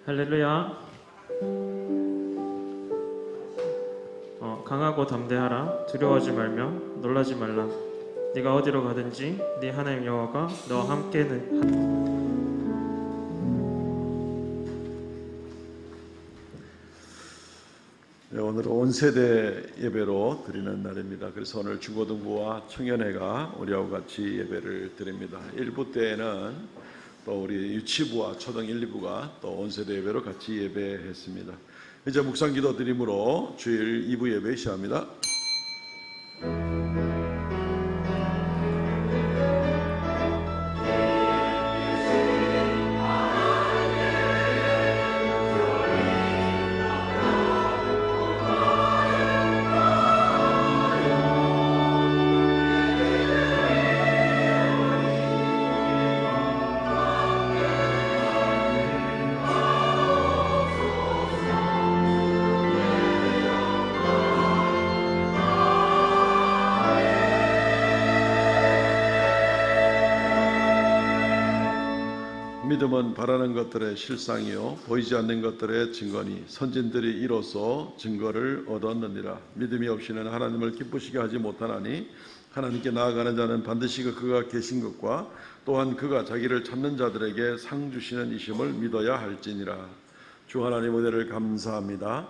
할렐루야. 강하고 담대하라. 두려워하지 말며 놀라지 말라. 네가 어디로 가든지 네 하나님 여호와가 너와 함께는. 네, 오늘은 온 세대 예배로 드리는 날입니다. 그래서 오늘 중고등부와 청년회가 우리하고 같이 예배를 드립니다. 1부 때에는 또 우리 유치부와 초등 1, 2부가 또 온 세대 예배로 같이 예배했습니다. 이제 묵상기도 드림으로 주일 2부 예배 시작합니다. 믿음은 바라는 것들의 실상이요 보이지 않는 것들의 증거니 선진들이 이로써 증거를 얻었느니라. 믿음이 없이는 하나님을 기쁘시게 하지 못하나니 하나님께 나아가는 자는 반드시 그가 계신 것과 또한 그가 자기를 찾는 자들에게 상 주시는 이심을 믿어야 할지니라. 주 하나님 은혜를 감사합니다.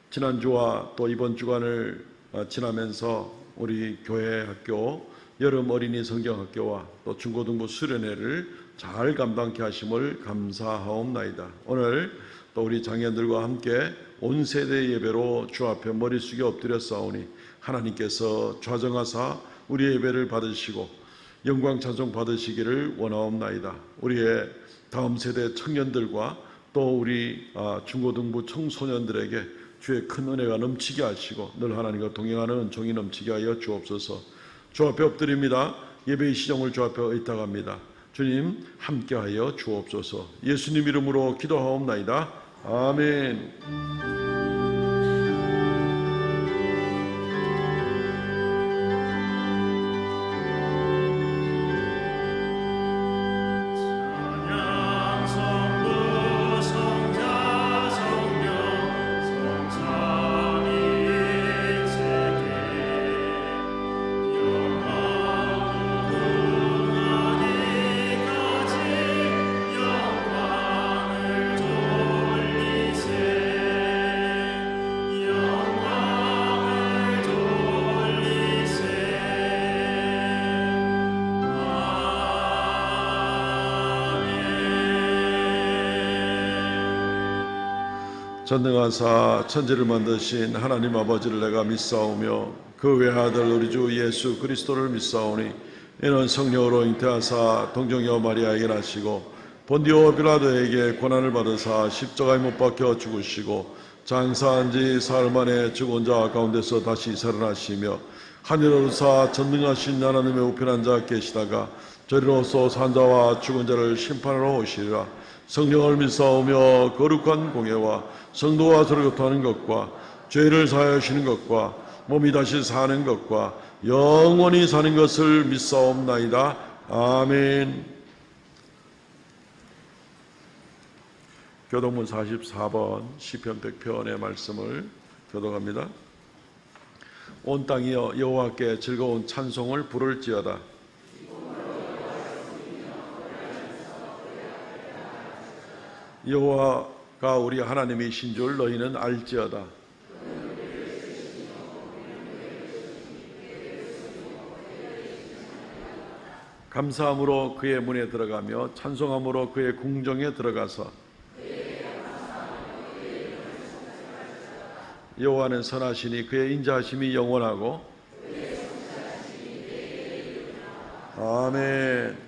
지난주와 또 이번 주간을 지나면서 우리 교회 학교 여름 어린이 성경학교와 또 중고등부 수련회를 잘 감당케 하심을 감사하옵나이다. 오늘 또 우리 장년들과 함께 온 세대 예배로 주 앞에 머리 숙여 엎드려 싸우니 하나님께서 좌정하사 우리 예배를 받으시고 영광 찬송 받으시기를 원하옵나이다. 우리의 다음 세대 청년들과 또 우리 중고등부 청소년들에게 주의 큰 은혜가 넘치게 하시고 늘 하나님과 동행하는 종이 넘치게 하여 주옵소서. 주 앞에 엎드립니다. 예배의 시정을 주 앞에 의탁합니다. 주님 함께하여 주옵소서. 예수님 이름으로 기도하옵나이다. 아멘. 전능하사 천지를 만드신 하나님 아버지를 내가 믿사오며 그 외아들 우리 주 예수 그리스도를 믿사오니 이는 성령으로 잉태하사 동정녀 마리아에게 나시고 본디오 빌라도에게 고난을 받으사 십자가에 못 박혀 죽으시고 장사한 지 사흘 만에 죽은 자 가운데서 다시 살아나시며 하늘로서 전능하신 하나님의 우편한 자 계시다가 저리로서 산 자와 죽은 자를 심판하러 오시리라. 성령을 믿사오며 거룩한 공예와 성도와 서로 교통하는 것과 죄를 사하시는 것과 몸이 다시 사는 것과 영원히 사는 것을 믿사옵나이다. 아멘. 교동문 44번 시편 100편의 말씀을 교독합니다. 온 땅이여 여호와께 즐거운 찬송을 부를지어다. 여호와가 우리 하나님이신 줄 너희는 알지어다. 감사함으로 그의 문에 들어가며 찬송함으로 그의 궁정에 들어가서 여호와는 선하시니 그의 인자하심이 영원하고 아멘.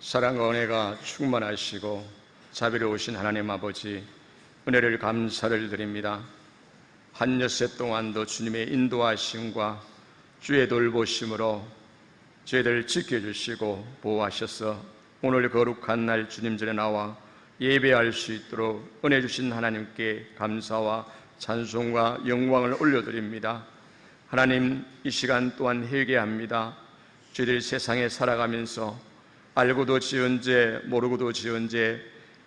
사랑과 은혜가 충만하시고 자비로우신 하나님 아버지, 은혜를 감사를 드립니다. 한 엿새 동안도 주님의 인도하심과 주의 돌보심으로 저희들 지켜주시고 보호하셔서 오늘 거룩한 날 주님 전에 나와 예배할 수 있도록 은혜 주신 하나님께 감사와 찬송과 영광을 올려드립니다. 하나님, 이 시간 또한 회개합니다. 저희들이 세상에 살아가면서 알고도 지은 죄, 모르고도 지은 죄,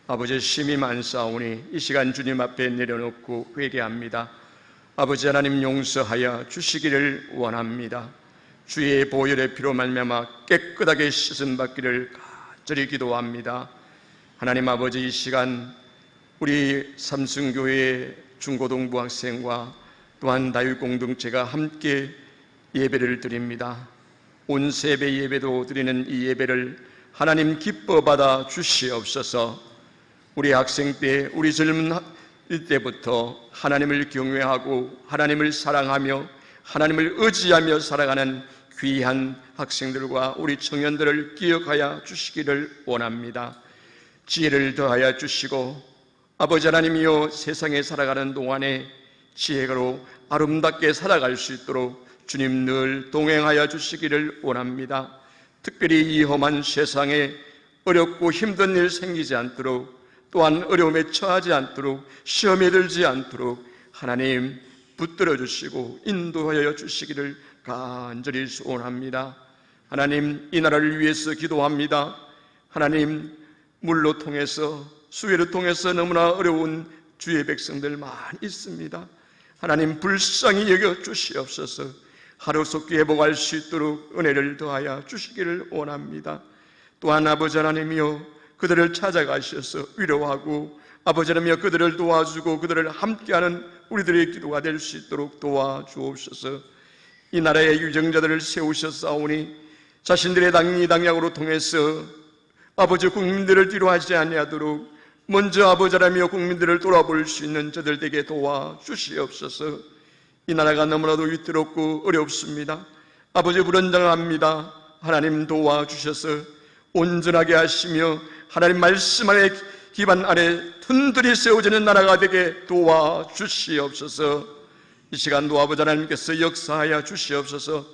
아버지 심히 많사오니 이 시간 주님 앞에 내려놓고 회개합니다. 아버지 하나님, 용서하여 주시기를 원합니다. 주의 보혈의 피로 말미암아 깨끗하게 씻음 받기를 간절히 기도합니다. 하나님 아버지, 이 시간 우리 삼성교회 중고등부 학생과 또한 다윗공동체가 함께 예배를 드립니다. 온 세배 예배도 드리는 이 예배를 하나님 기뻐 받아 주시옵소서. 우리 학생 때, 우리 젊은 때부터 하나님을 경외하고 하나님을 사랑하며 하나님을 의지하며 살아가는 귀한 학생들과 우리 청년들을 기억하여 주시기를 원합니다. 지혜를 더하여 주시고 아버지 하나님이여, 세상에 살아가는 동안에 지혜로 아름답게 살아갈 수 있도록 주님 늘 동행하여 주시기를 원합니다. 특별히 이 험한 세상에 어렵고 힘든 일 생기지 않도록, 또한 어려움에 처하지 않도록, 시험에 들지 않도록 하나님 붙들어 주시고 인도하여 주시기를 간절히 소원합니다. 하나님, 이 나라를 위해서 기도합니다. 하나님, 물로 통해서, 수해를 통해서 너무나 어려운 주의 백성들 많이 있습니다. 하나님, 불쌍히 여겨 주시옵소서. 하루속히 회복할 수 있도록 은혜를 더하여 주시기를 원합니다. 또한 아버지 하나님이여, 그들을 찾아가셔서 위로하고 아버지 하나님이여, 그들을 도와주고 그들을 함께하는 우리들의 기도가 될 수 있도록 도와주옵소서. 이 나라의 유정자들을 세우셨사오니 자신들의 당리당략으로 통해서 아버지 국민들을 뒤로하지 아니하도록 먼저 아버지 하나님이여 국민들을 돌아볼 수 있는 저들에게 도와주시옵소서. 이 나라가 너무나도 위태롭고 어렵습니다. 아버지, 불안정합니다. 하나님 도와주셔서 온전하게 하시며 하나님 말씀 안에 기반 아래 튼튼히 세워지는 나라가 되게 도와주시옵소서. 이 시간도 아버지 하나님께서 역사하여 주시옵소서.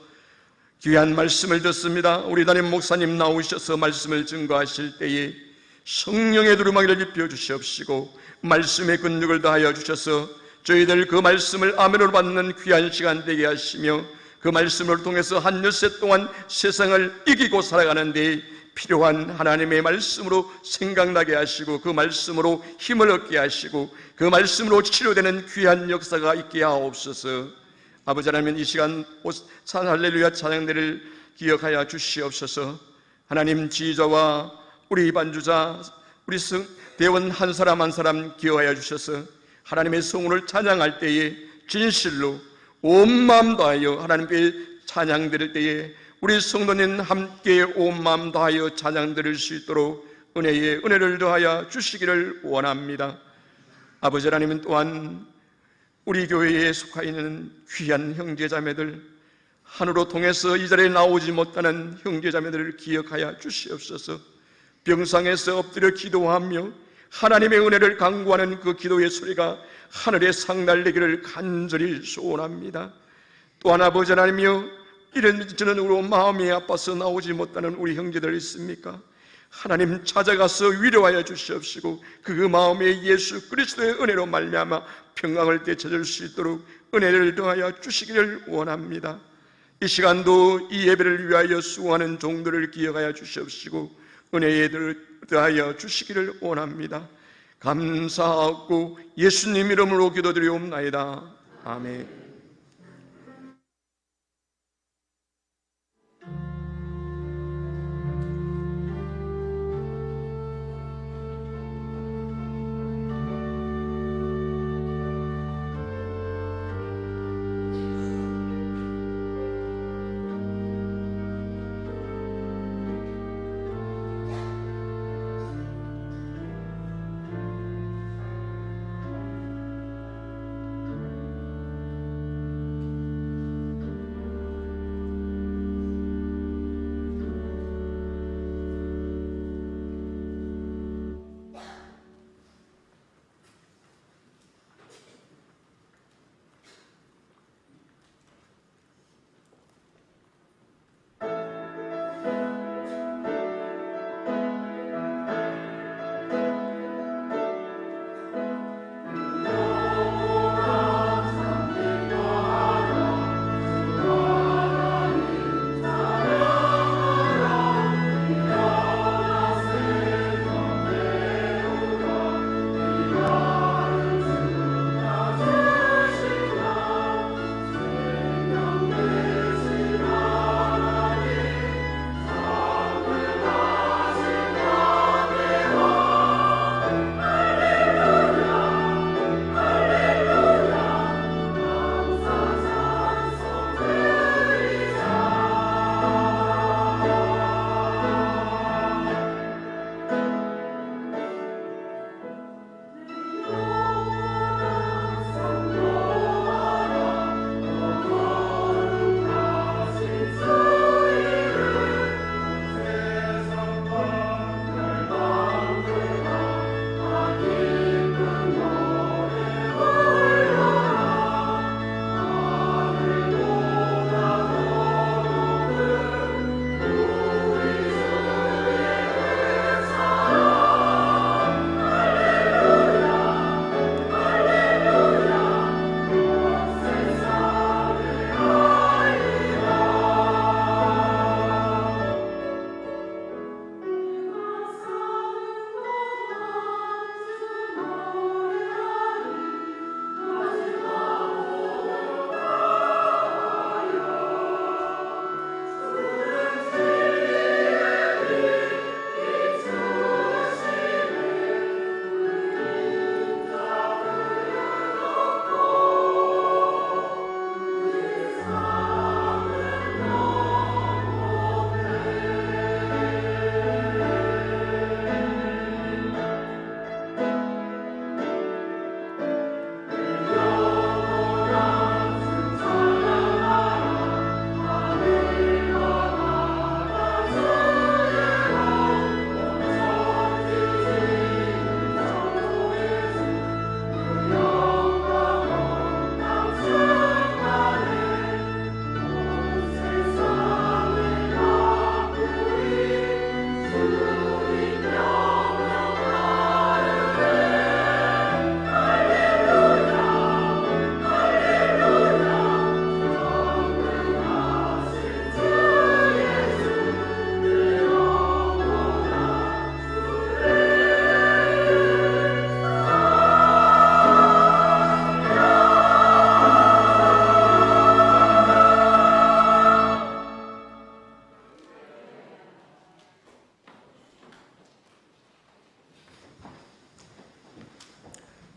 귀한 말씀을 듣습니다. 우리 담임 목사님 나오셔서 말씀을 증거하실 때에 성령의 두루마기를 입혀 주시옵시고 말씀의 근육을 다하여 주셔서 저희들 그 말씀을 아멘으로 받는 귀한 시간 되게 하시며 그 말씀을 통해서 한 엿새 동안 세상을 이기고 살아가는 데 필요한 하나님의 말씀으로 생각나게 하시고 그 말씀으로 힘을 얻게 하시고 그 말씀으로 치료되는 귀한 역사가 있게 하옵소서. 아버지 하나님, 이 시간 할렐루야 찬양대를 기억하여 주시옵소서. 하나님, 지휘자와 우리 반주자, 우리 대원 한 사람 한 사람 기억하여 주셔서 하나님의 성우를 찬양할 때에 진실로 온 마음 다하여 하나님께 찬양 드릴 때에 우리 성도님 함께 온 마음 다하여 찬양 드릴 수 있도록 은혜에 은혜를 더하여 주시기를 원합니다. 아버지 하나님은 또한 우리 교회에 속하 있는 귀한 형제자매들, 하늘로 통해서 이 자리에 나오지 못하는 형제자매들을 기억하여 주시옵소서. 병상에서 엎드려 기도하며 하나님의 은혜를 간구하는 그 기도의 소리가 하늘에 상달되기를 간절히 소원합니다. 또한 아버지 하나님이여, 이런저런 우리 마음이 아파서 나오지 못하는 우리 형제들 있습니까? 하나님 찾아가서 위로하여 주시옵시고 그 마음에 예수 그리스도의 은혜로 말미암아 평강을 되찾을 수 있도록 은혜를 더하여 주시기를 원합니다. 이 시간도 이 예배를 위하여 수고하는 종들을 기억하여 주시옵시고 은혜에 더하여 주시기를 원합니다. 감사하고 예수님 이름으로 기도드리옵나이다. 아멘.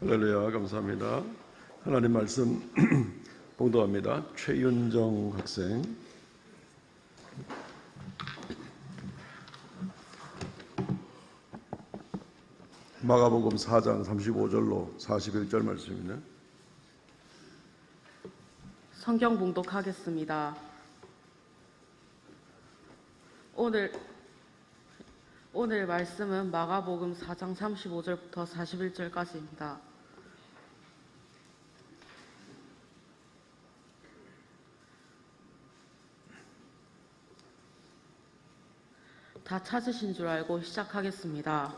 할렐루야, 감사합니다. 하나님 말씀 봉독합니다. 최윤정 학생. 마가복음 4장 35절로 41절 말씀입니다. 성경 봉독하겠습니다. 오늘 말씀은 마가복음 4장 35절부터 41절까지입니다. 다 찾으신 줄 알고 시작하겠습니다.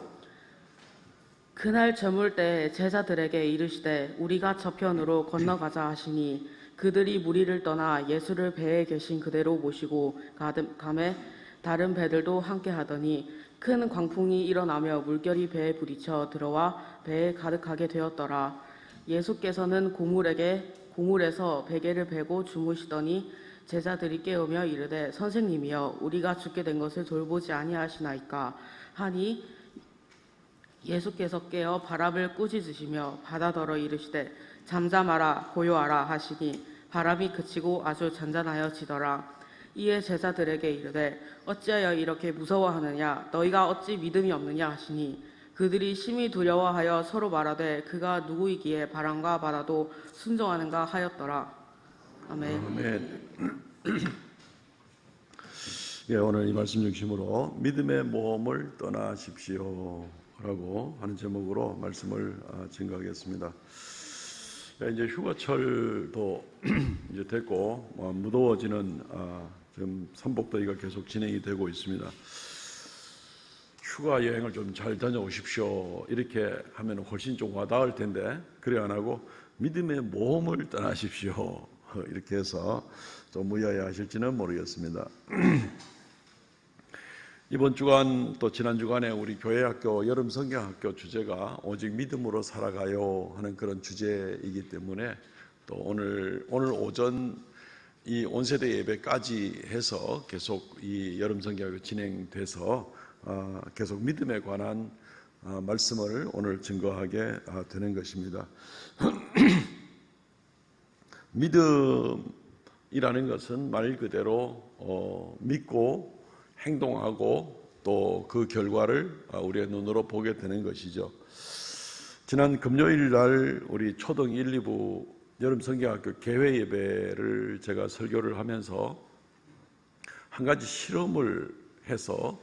그날 저물 때 제자들에게 이르시되 우리가 저편으로 건너가자 하시니 그들이 무리를 떠나 예수를 배에 계신 그대로 모시고 가매 다른 배들도 함께 하더니 큰 광풍이 일어나며 물결이 배에 부딪혀 들어와 배에 가득하게 되었더라. 예수께서는 고물에서 베개를 베고 주무시더니 제자들이 깨우며 이르되 선생님이여 우리가 죽게 된 것을 돌보지 아니하시나이까 하니 예수께서 깨어 바람을 꾸짖으시며 바다더러 이르시되 잠잠하라 고요하라 하시니 바람이 그치고 아주 잔잔하여지더라. 이에 제자들에게 이르되 어찌하여 이렇게 무서워하느냐 너희가 어찌 믿음이 없느냐 하시니 그들이 심히 두려워하여 서로 말하되 그가 누구이기에 바람과 바다도 순종하는가 하였더라. 아멘. 아멘. 예, 오늘 이 말씀 중심으로 믿음의 모험을 떠나십시오 라고 하는 제목으로 말씀을 증거하겠습니다. 이제 휴가철도 이제 됐고 무더워지는 지금 삼복더위가 계속 진행이 되고 있습니다. 휴가 여행을 좀 잘 다녀오십시오 이렇게 하면 훨씬 좀 와닿을 텐데 그래 안 하고 믿음의 모험을 떠나십시오 이렇게 해서 좀 의아해하실지는 모르겠습니다. 이번 주간 또 지난 주간에 우리 교회학교 여름 성경학교 주제가 오직 믿음으로 살아가요 하는 그런 주제이기 때문에 또 오늘 오전 이 온세대 예배까지 해서 계속 이 여름 성경학교 진행돼서 계속 믿음에 관한 말씀을 오늘 증거하게 되는 것입니다. 믿음이라는 것은 말 그대로 믿고 행동하고 또 그 결과를 우리의 눈으로 보게 되는 것이죠. 지난 금요일 날 우리 초등 1, 2부 여름 성경학교 개회 예배를 제가 설교를 하면서 한 가지 실험을 해서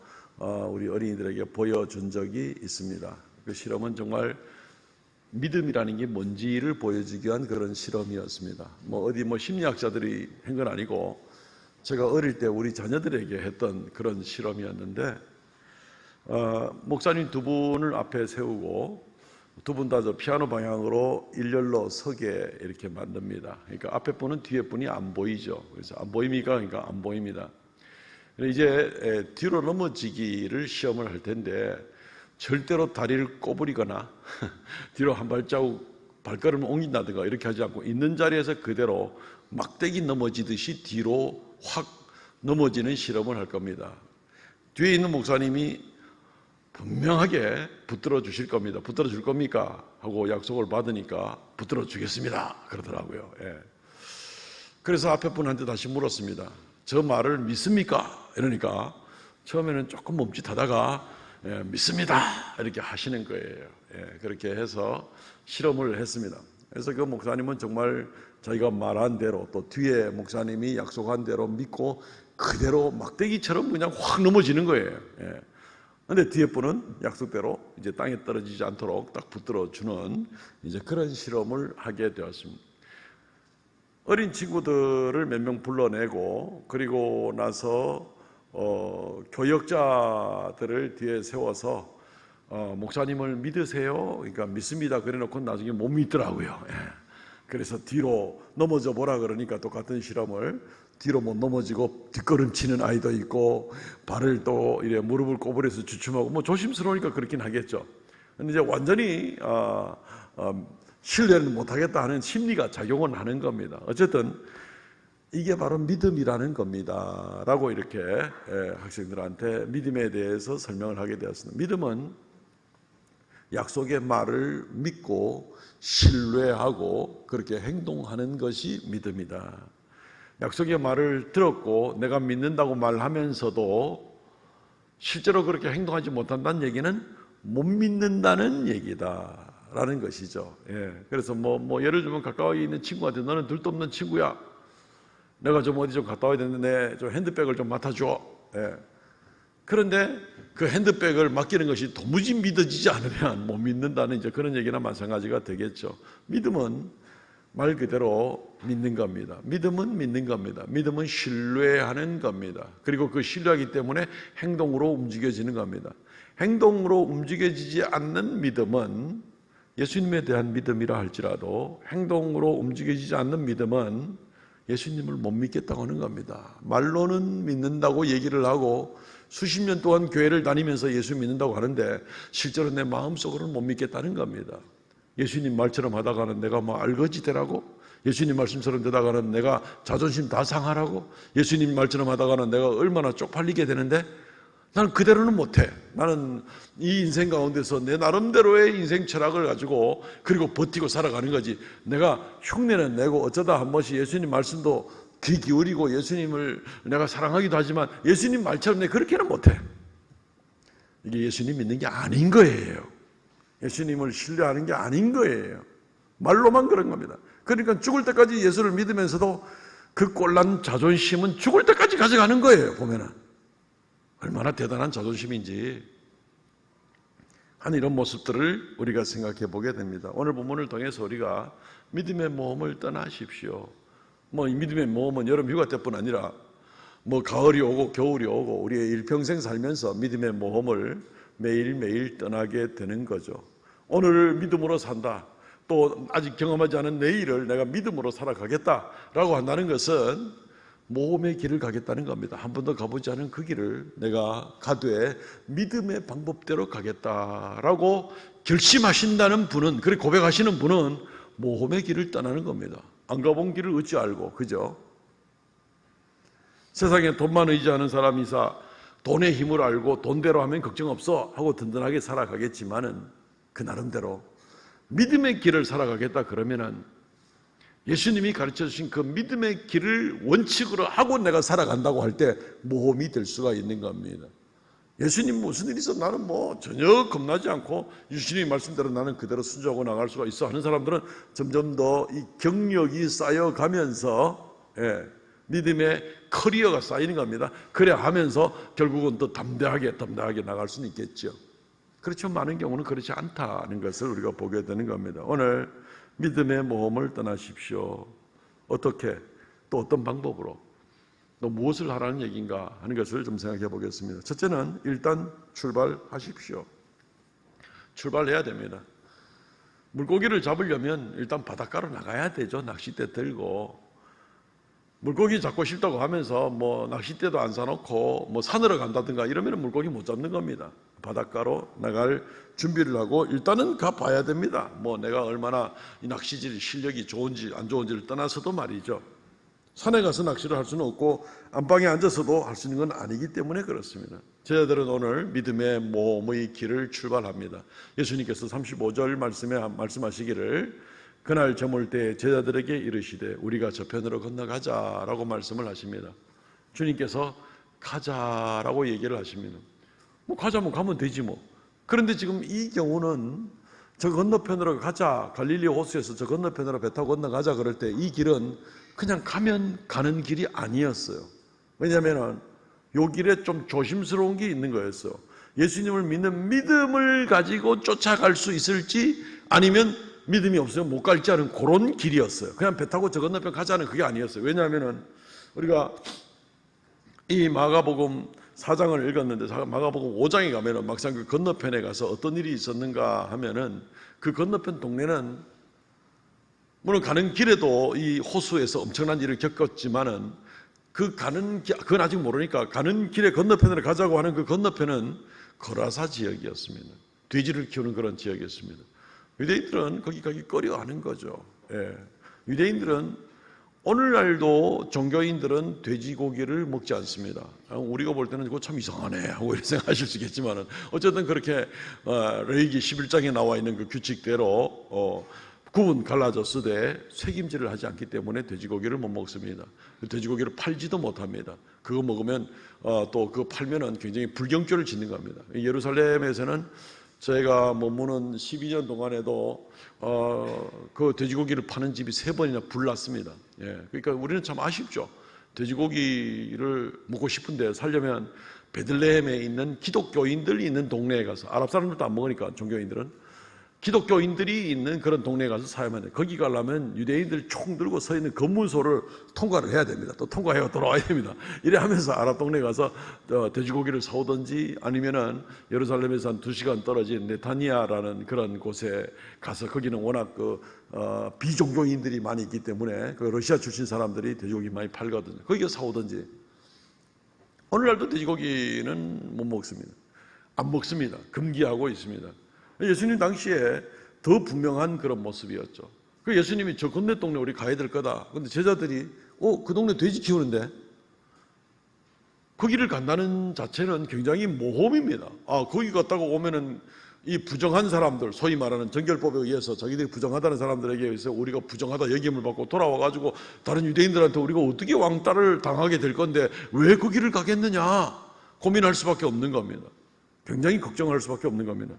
우리 어린이들에게 보여준 적이 있습니다. 그 실험은 정말 믿음이라는 게 뭔지를 보여주기 위한 그런 실험이었습니다. 어디 심리학자들이 한 건 아니고 제가 어릴 때 우리 자녀들에게 했던 그런 실험이었는데 목사님 두 분을 앞에 세우고 두 분 다 저 피아노 방향으로 일렬로 서게 이렇게 만듭니다. 그러니까 앞에 분은 뒤에 분이 안 보이죠. 그래서 안 보입니까? 그러니까 안 보입니다. 이제 뒤로 넘어지기를 시험을 할 텐데 절대로 다리를 꼬부리거나 뒤로 한 발자국 발걸음을 옮긴다든가 이렇게 하지 않고 있는 자리에서 그대로 막대기 넘어지듯이 뒤로 확 넘어지는 실험을 할 겁니다. 뒤에 있는 목사님이 분명하게 붙들어 주실 겁니다. 붙들어 줄 겁니까? 하고 약속을 받으니까 붙들어 주겠습니다 그러더라고요. 그래서 앞에 분한테 다시 물었습니다. 저 말을 믿습니까? 이러니까 처음에는 조금 멈칫하다가 믿습니다 이렇게 하시는 거예요. 그렇게 해서 실험을 했습니다. 그래서 그 목사님은 정말 자기가 말한 대로 또 뒤에 목사님이 약속한 대로 믿고 그대로 막대기처럼 그냥 확 넘어지는 거예요. 그런데 뒤에 분은 약속대로 이제 땅에 떨어지지 않도록 딱 붙들어 주는 이제 그런 실험을 하게 되었습니다. 어린 친구들을 몇 명 불러내고 그리고 나서 교역자들을 뒤에 세워서 목사님을 믿으세요? 그러니까 믿습니다. 그래놓고 나중에 못 믿더라고요. 그래서 뒤로 넘어져 보라 그러니까 똑같은 실험을 뒤로 못 넘어지고 뒷걸음치는 아이도 있고 발을 또 이래 무릎을 꼬부려서 주춤하고 조심스러우니까 그렇긴 하겠죠. 근데 이제 완전히 신뢰를 못하겠다 하는 심리가 작용을 하는 겁니다. 어쨌든 이게 바로 믿음이라는 겁니다 라고 이렇게 학생들한테 믿음에 대해서 설명을 하게 되었습니다. 믿음은 약속의 말을 믿고 신뢰하고 그렇게 행동하는 것이 믿음이다. 약속의 말을 들었고 내가 믿는다고 말하면서도 실제로 그렇게 행동하지 못한다는 얘기는 못 믿는다는 얘기다라는 것이죠. 예. 그래서 뭐 예를 들면 가까이 있는 친구한테 너는 들도 없는 친구야. 내가 좀 어디 좀 갔다 와야 되는데 좀 핸드백을 좀 맡아줘. 예. 그런데 그 핸드백을 맡기는 것이 도무지 믿어지지 않으면 못 믿는다는 이제 그런 얘기나 마찬가지가 되겠죠. 믿음은 말 그대로 믿는 겁니다. 믿음은 믿는 겁니다. 믿음은 신뢰하는 겁니다. 그리고 그 신뢰하기 때문에 행동으로 움직여지는 겁니다. 행동으로 움직여지지 않는 믿음은 예수님에 대한 믿음이라 할지라도 행동으로 움직여지지 않는 믿음은 예수님을 못 믿겠다고 하는 겁니다. 말로는 믿는다고 얘기를 하고 수십 년 동안 교회를 다니면서 예수 믿는다고 하는데 실제로 내 마음속으로는 못 믿겠다는 겁니다. 예수님 말처럼 하다가는 내가 뭐 알거지 되라고, 예수님 말씀처럼 되다가는 내가 자존심 다 상하라고, 예수님 말처럼 하다가는 내가 얼마나 쪽팔리게 되는데 나는 그대로는 못해. 나는 이 인생 가운데서 내 나름대로의 인생 철학을 가지고 그리고 버티고 살아가는 거지. 내가 흉내는 내고 어쩌다 한 번씩 예수님 말씀도 귀 기울이고 예수님을 내가 사랑하기도 하지만 예수님 말처럼 내가 그렇게는 못해. 이게 예수님 믿는 게 아닌 거예요. 예수님을 신뢰하는 게 아닌 거예요. 말로만 그런 겁니다. 그러니까 죽을 때까지 예수를 믿으면서도 그 꼴난 자존심은 죽을 때까지 가져가는 거예요. 보면은 얼마나 대단한 자존심인지 하는 이런 모습들을 우리가 생각해 보게 됩니다. 오늘 본문을 통해서 우리가 믿음의 모험을 떠나십시오. 이 믿음의 모험은 여름 휴가 때뿐 아니라 가을이 오고 겨울이 오고 우리의 일평생 살면서 믿음의 모험을 매일매일 떠나게 되는 거죠. 오늘을 믿음으로 산다. 또 아직 경험하지 않은 내일을 내가 믿음으로 살아가겠다라고 한다는 것은 모험의 길을 가겠다는 겁니다. 한 번도 가보지 않은 그 길을 내가 가되 믿음의 방법대로 가겠다라고 결심하신다는 분은, 그렇게 고백하시는 분은 모험의 길을 떠나는 겁니다. 안 가본 길을 어찌 알고, 그죠? 세상에 돈만 의지하는 사람이사 돈의 힘을 알고 돈대로 하면 걱정 없어 하고 든든하게 살아가겠지만은 그 나름대로 믿음의 길을 살아가겠다 그러면은 예수님이 가르쳐 주신 그 믿음의 길을 원칙으로 하고 내가 살아간다고 할 때 모험이 될 수가 있는 겁니다. 예수님 무슨 일이 있어? 나는 전혀 겁나지 않고 예수님이 말씀대로 나는 그대로 순종하고 나갈 수가 있어 하는 사람들은 점점 더 이 경력이 쌓여가면서 믿음의 커리어가 쌓이는 겁니다. 그래 하면서 결국은 더 담대하게 나갈 수는 있겠죠. 그렇죠. 많은 경우는 그렇지 않다는 것을 우리가 보게 되는 겁니다. 오늘 믿음의 모험을 떠나십시오. 어떻게? 또 어떤 방법으로? 또 무엇을 하라는 얘기인가 하는 것을 좀 생각해 보겠습니다. 첫째는 일단 출발하십시오. 출발해야 됩니다. 물고기를 잡으려면 일단 바닷가로 나가야 되죠. 낚싯대 들고. 물고기 잡고 싶다고 하면서 낚싯대도 안 사놓고 산으로 간다든가 이러면 물고기 못 잡는 겁니다. 바닷가로 나갈 준비를 하고 일단은 가봐야 됩니다. 내가 얼마나 이 낚시질 실력이 좋은지 안 좋은지를 떠나서도 말이죠. 산에 가서 낚시를 할 수는 없고 안방에 앉아서도 할 수 있는 건 아니기 때문에 그렇습니다. 제자들은 오늘 믿음의 모험의 길을 출발합니다. 예수님께서 35절 말씀에 말씀하시기를 그날 저물 때 제자들에게 이르시되 우리가 저편으로 건너가자라고 말씀을 하십니다. 주님께서 가자라고 얘기를 하십니다. 가자면 가면 되지 뭐. 그런데 지금 이 경우는 저 건너편으로 가자, 갈릴리 호수에서 저 건너편으로 배 타고 건너가자 그럴 때 이 길은 그냥 가면 가는 길이 아니었어요. 왜냐하면 이 길에 좀 조심스러운 게 있는 거였어요. 예수님을 믿는 믿음을 가지고 쫓아갈 수 있을지 아니면 믿음이 없으면 못 갈지 않은 그런 길이었어요. 그냥 배 타고 저 건너편 가자는 그게 아니었어요. 왜냐하면 우리가 이 마가복음 4장을 읽었는데 마가복음 5장에 가면은 막상 그 건너편에 가서 어떤 일이 있었는가 하면은 그 건너편 동네는 물론 가는 길에도 이 호수에서 엄청난 일을 겪었지만은 그건 아직 모르니까 가는 길에 건너편으로 가자고 하는 그 건너편은 거라사 지역이었습니다. 돼지를 키우는 그런 지역이었습니다. 유대인들은 거기 가기 꺼려하는 거죠. 유대인들은 오늘날도 종교인들은 돼지고기를 먹지 않습니다. 우리가 볼 때는 그거 참 이상하네 하고 이렇게 생각하실 수 있겠지만 어쨌든 그렇게 레위기 11장에 나와 있는 그 규칙대로 구분 갈라졌으되 책임질을 하지 않기 때문에 돼지고기를 못 먹습니다. 돼지고기를 팔지도 못합니다. 그거 먹으면 또 그거 팔면은 굉장히 불경죄를 짓는 겁니다. 예루살렘에서는 제가 머무는 12년 동안에도 그 돼지고기를 파는 집이 3번이나 불났습니다. 예, 그러니까 우리는 참 아쉽죠. 돼지고기를 먹고 싶은데 살려면 베들레헴에 있는 기독교인들이 있는 동네에 가서, 아랍 사람들도 안 먹으니까 종교인들은 기독교인들이 있는 그런 동네에 가서 사야만 돼요. 거기 가려면 유대인들 총 들고 서 있는 검문소를 통과를 해야 됩니다. 또 통과해서 돌아와야 됩니다. 이래 하면서 아랍 동네 가서 돼지고기를 사오든지 아니면은 예루살렘에서 한 2시간 떨어진 네타니아라는 그런 곳에 가서, 거기는 워낙 비종교인들이 많이 있기 때문에 그 러시아 출신 사람들이 돼지고기 많이 팔거든요. 거기서 사오든지. 오늘날도 돼지고기는 못 먹습니다. 안 먹습니다. 금기하고 있습니다. 예수님 당시에 더 분명한 그런 모습이었죠. 그 예수님이 저 건너 동네 우리 가야 될 거다. 근데 제자들이 그 동네 돼지 키우는데 거기를 간다는 자체는 굉장히 모험입니다. 거기 갔다가 오면은 이 부정한 사람들, 소위 말하는 정결법에 의해서 자기들이 부정하다는 사람들에게 의해서 우리가 부정하다 여김을 받고 돌아와가지고 다른 유대인들한테 우리가 어떻게 왕따를 당하게 될 건데 왜 거기를 가겠느냐 고민할 수밖에 없는 겁니다. 굉장히 걱정할 수밖에 없는 겁니다.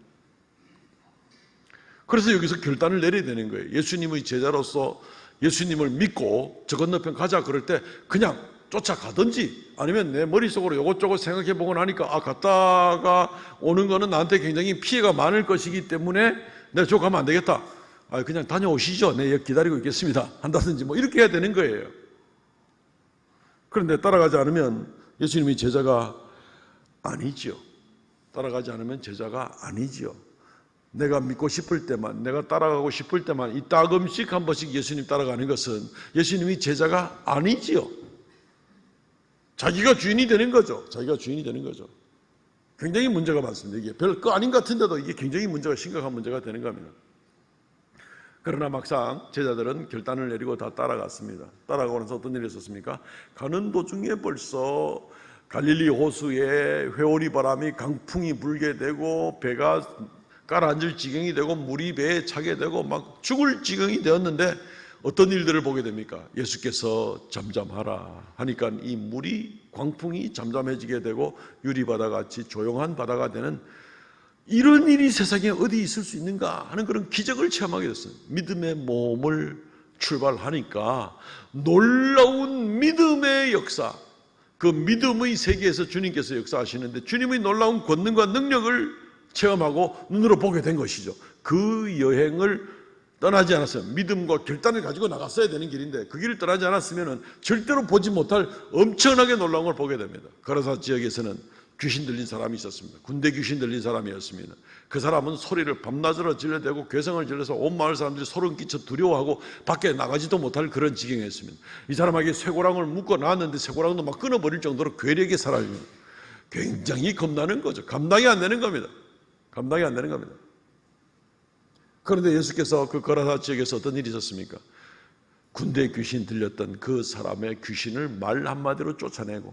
그래서 여기서 결단을 내려야 되는 거예요. 예수님의 제자로서 예수님을 믿고 저 건너편 가자 그럴 때 그냥 쫓아가든지 아니면 내 머릿속으로 요것저것 생각해 보고 나니까 갔다가 오는 거는 나한테 굉장히 피해가 많을 것이기 때문에 내가 저 가면 안 되겠다. 그냥 다녀오시죠. 내 여기 기다리고 있겠습니다. 한다든지 뭐 이렇게 해야 되는 거예요. 그런데 따라가지 않으면 예수님이 제자가 아니지요. 따라가지 않으면 제자가 아니지요. 내가 믿고 싶을 때만, 내가 따라가고 싶을 때만 이따금씩 한 번씩 예수님 따라가는 것은 예수님이 제자가 아니지요. 자기가 주인이 되는 거죠. 자기가 주인이 되는 거죠. 굉장히 문제가 많습니다. 이게 별 거 아닌 것 같은데도 이게 굉장히 문제가 심각한 문제가 되는 겁니다. 그러나 막상 제자들은 결단을 내리고 다 따라갔습니다. 따라가고 나서 어떤 일이 있었습니까? 가는 도중에 벌써 갈릴리 호수에 회오리 바람이 강풍이 불게 되고 배가 가라앉을 지경이 되고 물이 배에 차게 되고 막 죽을 지경이 되었는데 어떤 일들을 보게 됩니까? 예수께서 잠잠하라 하니까 이 물이 광풍이 잠잠해지게 되고 유리바다같이 조용한 바다가 되는 이런 일이 세상에 어디 있을 수 있는가 하는 그런 기적을 체험하게 됐어요. 믿음의 몸을 출발하니까 놀라운 믿음의 역사, 그 믿음의 세계에서 주님께서 역사하시는데 주님의 놀라운 권능과 능력을 체험하고 눈으로 보게 된 것이죠. 그 여행을 떠나지 않았어요. 믿음과 결단을 가지고 나갔어야 되는 길인데 그 길을 떠나지 않았으면 절대로 보지 못할 엄청나게 놀라운 걸 보게 됩니다. 거라사 지역에서는 귀신 들린 사람이 있었습니다. 군대 귀신 들린 사람이었습니다. 그 사람은 소리를 밤낮으로 질러대고 괴성을 질러서 온 마을 사람들이 소름 끼쳐 두려워하고 밖에 나가지도 못할 그런 지경이었습니다. 이 사람에게 쇠고랑을 묶어 놨는데 쇠고랑도 막 끊어버릴 정도로 괴력의 사람입니다. 굉장히 겁나는 거죠. 감당이 안 되는 겁니다. 감당이 안 되는 겁니다. 그런데 예수께서 그 거라사 지역에서 어떤 일이 있었습니까? 군대 귀신 들렸던 그 사람의 귀신을 말 한마디로 쫓아내고,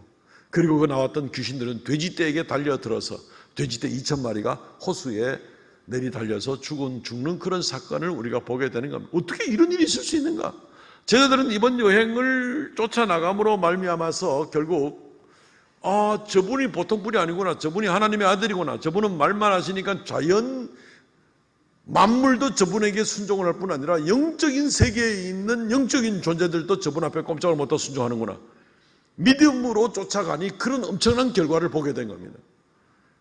그리고 그 나왔던 귀신들은 돼지떼에게 달려들어서 돼지떼 2,000마리가 호수에 내리 달려서 죽는 그런 사건을 우리가 보게 되는 겁니다. 어떻게 이런 일이 있을 수 있는가? 제자들은 이번 여행을 쫓아나감으로 말미암아서 결국 저분이 보통 분이 아니구나, 저분이 하나님의 아들이구나, 저분은 말만 하시니까 자연 만물도 저분에게 순종을 할 뿐 아니라 영적인 세계에 있는 영적인 존재들도 저분 앞에 꼼짝을 못하고 순종하는구나, 믿음으로 쫓아가니 그런 엄청난 결과를 보게 된 겁니다.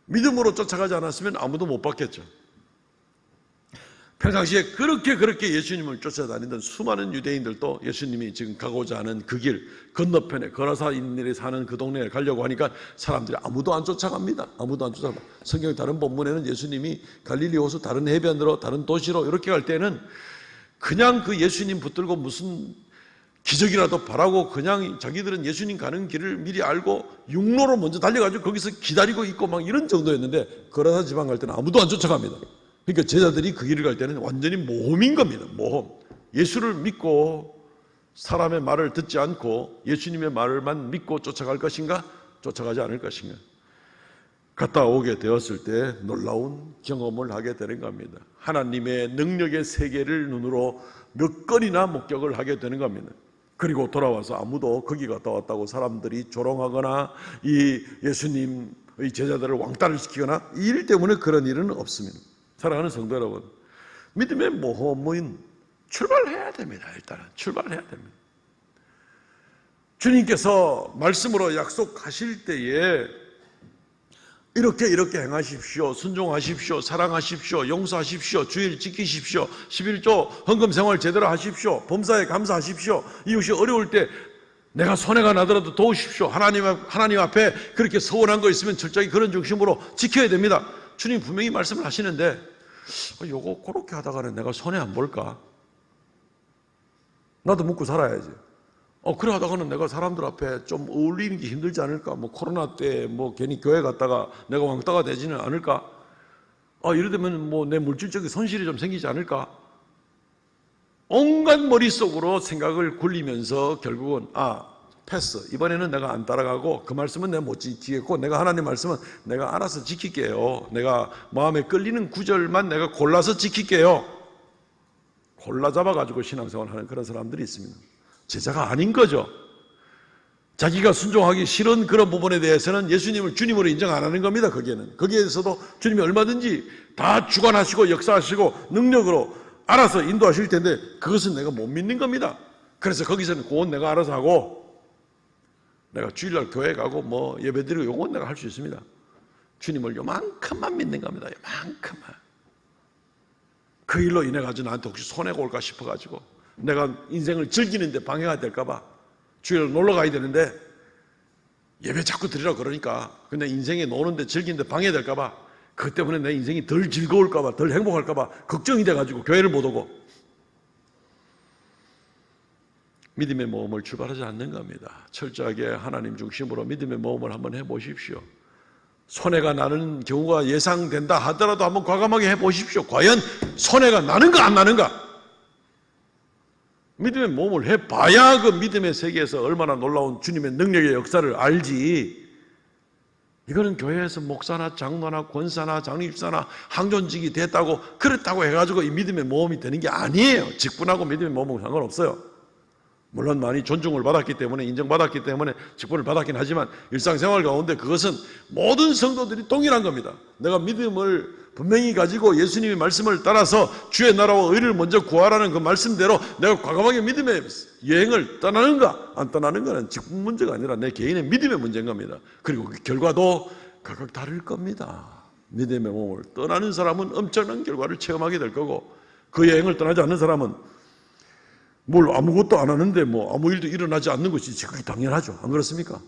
믿음으로 쫓아가지 않았으면 아무도 못 봤겠죠. 평상시에 그렇게 예수님을 쫓아다니던 수많은 유대인들도 예수님이 지금 가고자 하는 그 길 건너편에 거라사인들이 사는 그 동네에 가려고 하니까 사람들이 아무도 안 쫓아갑니다. 아무도 안 쫓아갑니다. 성경 다른 본문에는 예수님이 갈릴리 호수 다른 해변으로 다른 도시로 이렇게 갈 때는 그냥 그 예수님 붙들고 무슨 기적이라도 바라고 그냥 자기들은 예수님 가는 길을 미리 알고 육로로 먼저 달려가지고 거기서 기다리고 있고 막 이런 정도였는데 거라사 지방 갈 때는 아무도 안 쫓아갑니다. 그러니까 제자들이 그 길을 갈 때는 완전히 모험인 겁니다. 모험. 예수를 믿고 사람의 말을 듣지 않고 예수님의 말만 믿고 쫓아갈 것인가? 쫓아가지 않을 것인가? 갔다 오게 되었을 때 놀라운 경험을 하게 되는 겁니다. 하나님의 능력의 세계를 눈으로 몇 건이나 목격을 하게 되는 겁니다. 그리고 돌아와서 아무도 거기 갔다 왔다고 사람들이 조롱하거나 이 예수님의 제자들을 왕따를 시키거나 이 일 때문에 그런 일은 없습니다. 사랑하는 성도 여러분, 믿음의 모험은 출발해야 됩니다. 일단은 출발해야 됩니다. 주님께서 말씀으로 약속하실 때에 이렇게 행하십시오. 순종하십시오. 사랑하십시오. 용서하십시오. 주일 지키십시오. 11조 헌금 생활 제대로 하십시오. 범사에 감사하십시오. 이웃이 어려울 때 내가 손해가 나더라도 도우십시오. 하나님 앞에 그렇게 서운한 거 있으면 철저히 그런 중심으로 지켜야 됩니다. 주님 분명히 말씀을 하시는데 요거 그렇게 하다가는 내가 손해 안 볼까? 나도 먹고 살아야지. 그래 하다가는 내가 사람들 앞에 좀 어울리는 게 힘들지 않을까? 뭐 코로나 때 뭐 괜히 교회 갔다가 내가 왕따가 되지는 않을까? 이러다면 뭐 내 물질적인 손실이 좀 생기지 않을까? 온갖 머릿속으로 생각을 굴리면서 결국은 패스. 이번에는 내가 안 따라가고 그 말씀은 내가 못 지키겠고 내가 하나님 말씀은 내가 알아서 지킬게요. 내가 마음에 끌리는 구절만 내가 골라서 지킬게요. 골라 잡아가지고 신앙생활 하는 그런 사람들이 있습니다. 제자가 아닌 거죠. 자기가 순종하기 싫은 그런 부분에 대해서는 예수님을 주님으로 인정 안 하는 겁니다. 거기에서도 주님이 얼마든지 다 주관하시고 역사하시고 능력으로 알아서 인도하실 텐데 그것은 내가 못 믿는 겁니다. 그래서 거기서는 그건 내가 알아서 하고 내가 주일날 교회 가고 뭐 예배드리고 요건 내가 할 수 있습니다. 주님을 요만큼만 믿는 겁니다. 요만큼만. 그 일로 인해 가지고 나한테 혹시 손해가 올까 싶어가지고 내가 인생을 즐기는데 방해가 될까봐 주일 놀러 가야 되는데 예배 자꾸 드리라고 그러니까 근데 인생에 노는데 즐기는데 방해될까봐 그것 때문에 내 인생이 덜 즐거울까봐 덜 행복할까봐 걱정이 돼가지고 교회를 못 오고 믿음의 모험을 출발하지 않는 겁니다. 철저하게 하나님 중심으로 믿음의 모험을 한번 해보십시오. 손해가 나는 경우가 예상된다 하더라도 한번 과감하게 해보십시오. 과연 손해가 나는가 안 나는가? 믿음의 모험을 해봐야 그 믿음의 세계에서 얼마나 놀라운 주님의 능력의 역사를 알지. 이거는 교회에서 목사나 장로나 권사나 장립사나 항존직이 됐다고 그랬다고 해가지고 이 믿음의 모험이 되는 게 아니에요. 직분하고 믿음의 모험은 상관없어요. 물론 많이 존중을 받았기 때문에 인정받았기 때문에 직분을 받았긴 하지만 일상생활 가운데 그것은 모든 성도들이 동일한 겁니다. 내가 믿음을 분명히 가지고 예수님의 말씀을 따라서 주의 나라와 의를 먼저 구하라는 그 말씀대로 내가 과감하게 믿음의 여행을 떠나는가 안 떠나는가는 직분 문제가 아니라 내 개인의 믿음의 문제인 겁니다. 그리고 그 결과도 각각 다를 겁니다. 믿음의 몸을 떠나는 사람은 엄청난 결과를 체험하게 될 거고 그 여행을 떠나지 않는 사람은 뭘 아무것도 안 하는데 뭐 아무 일도 일어나지 않는 것이 그게 당연하죠. 안 그렇습니까?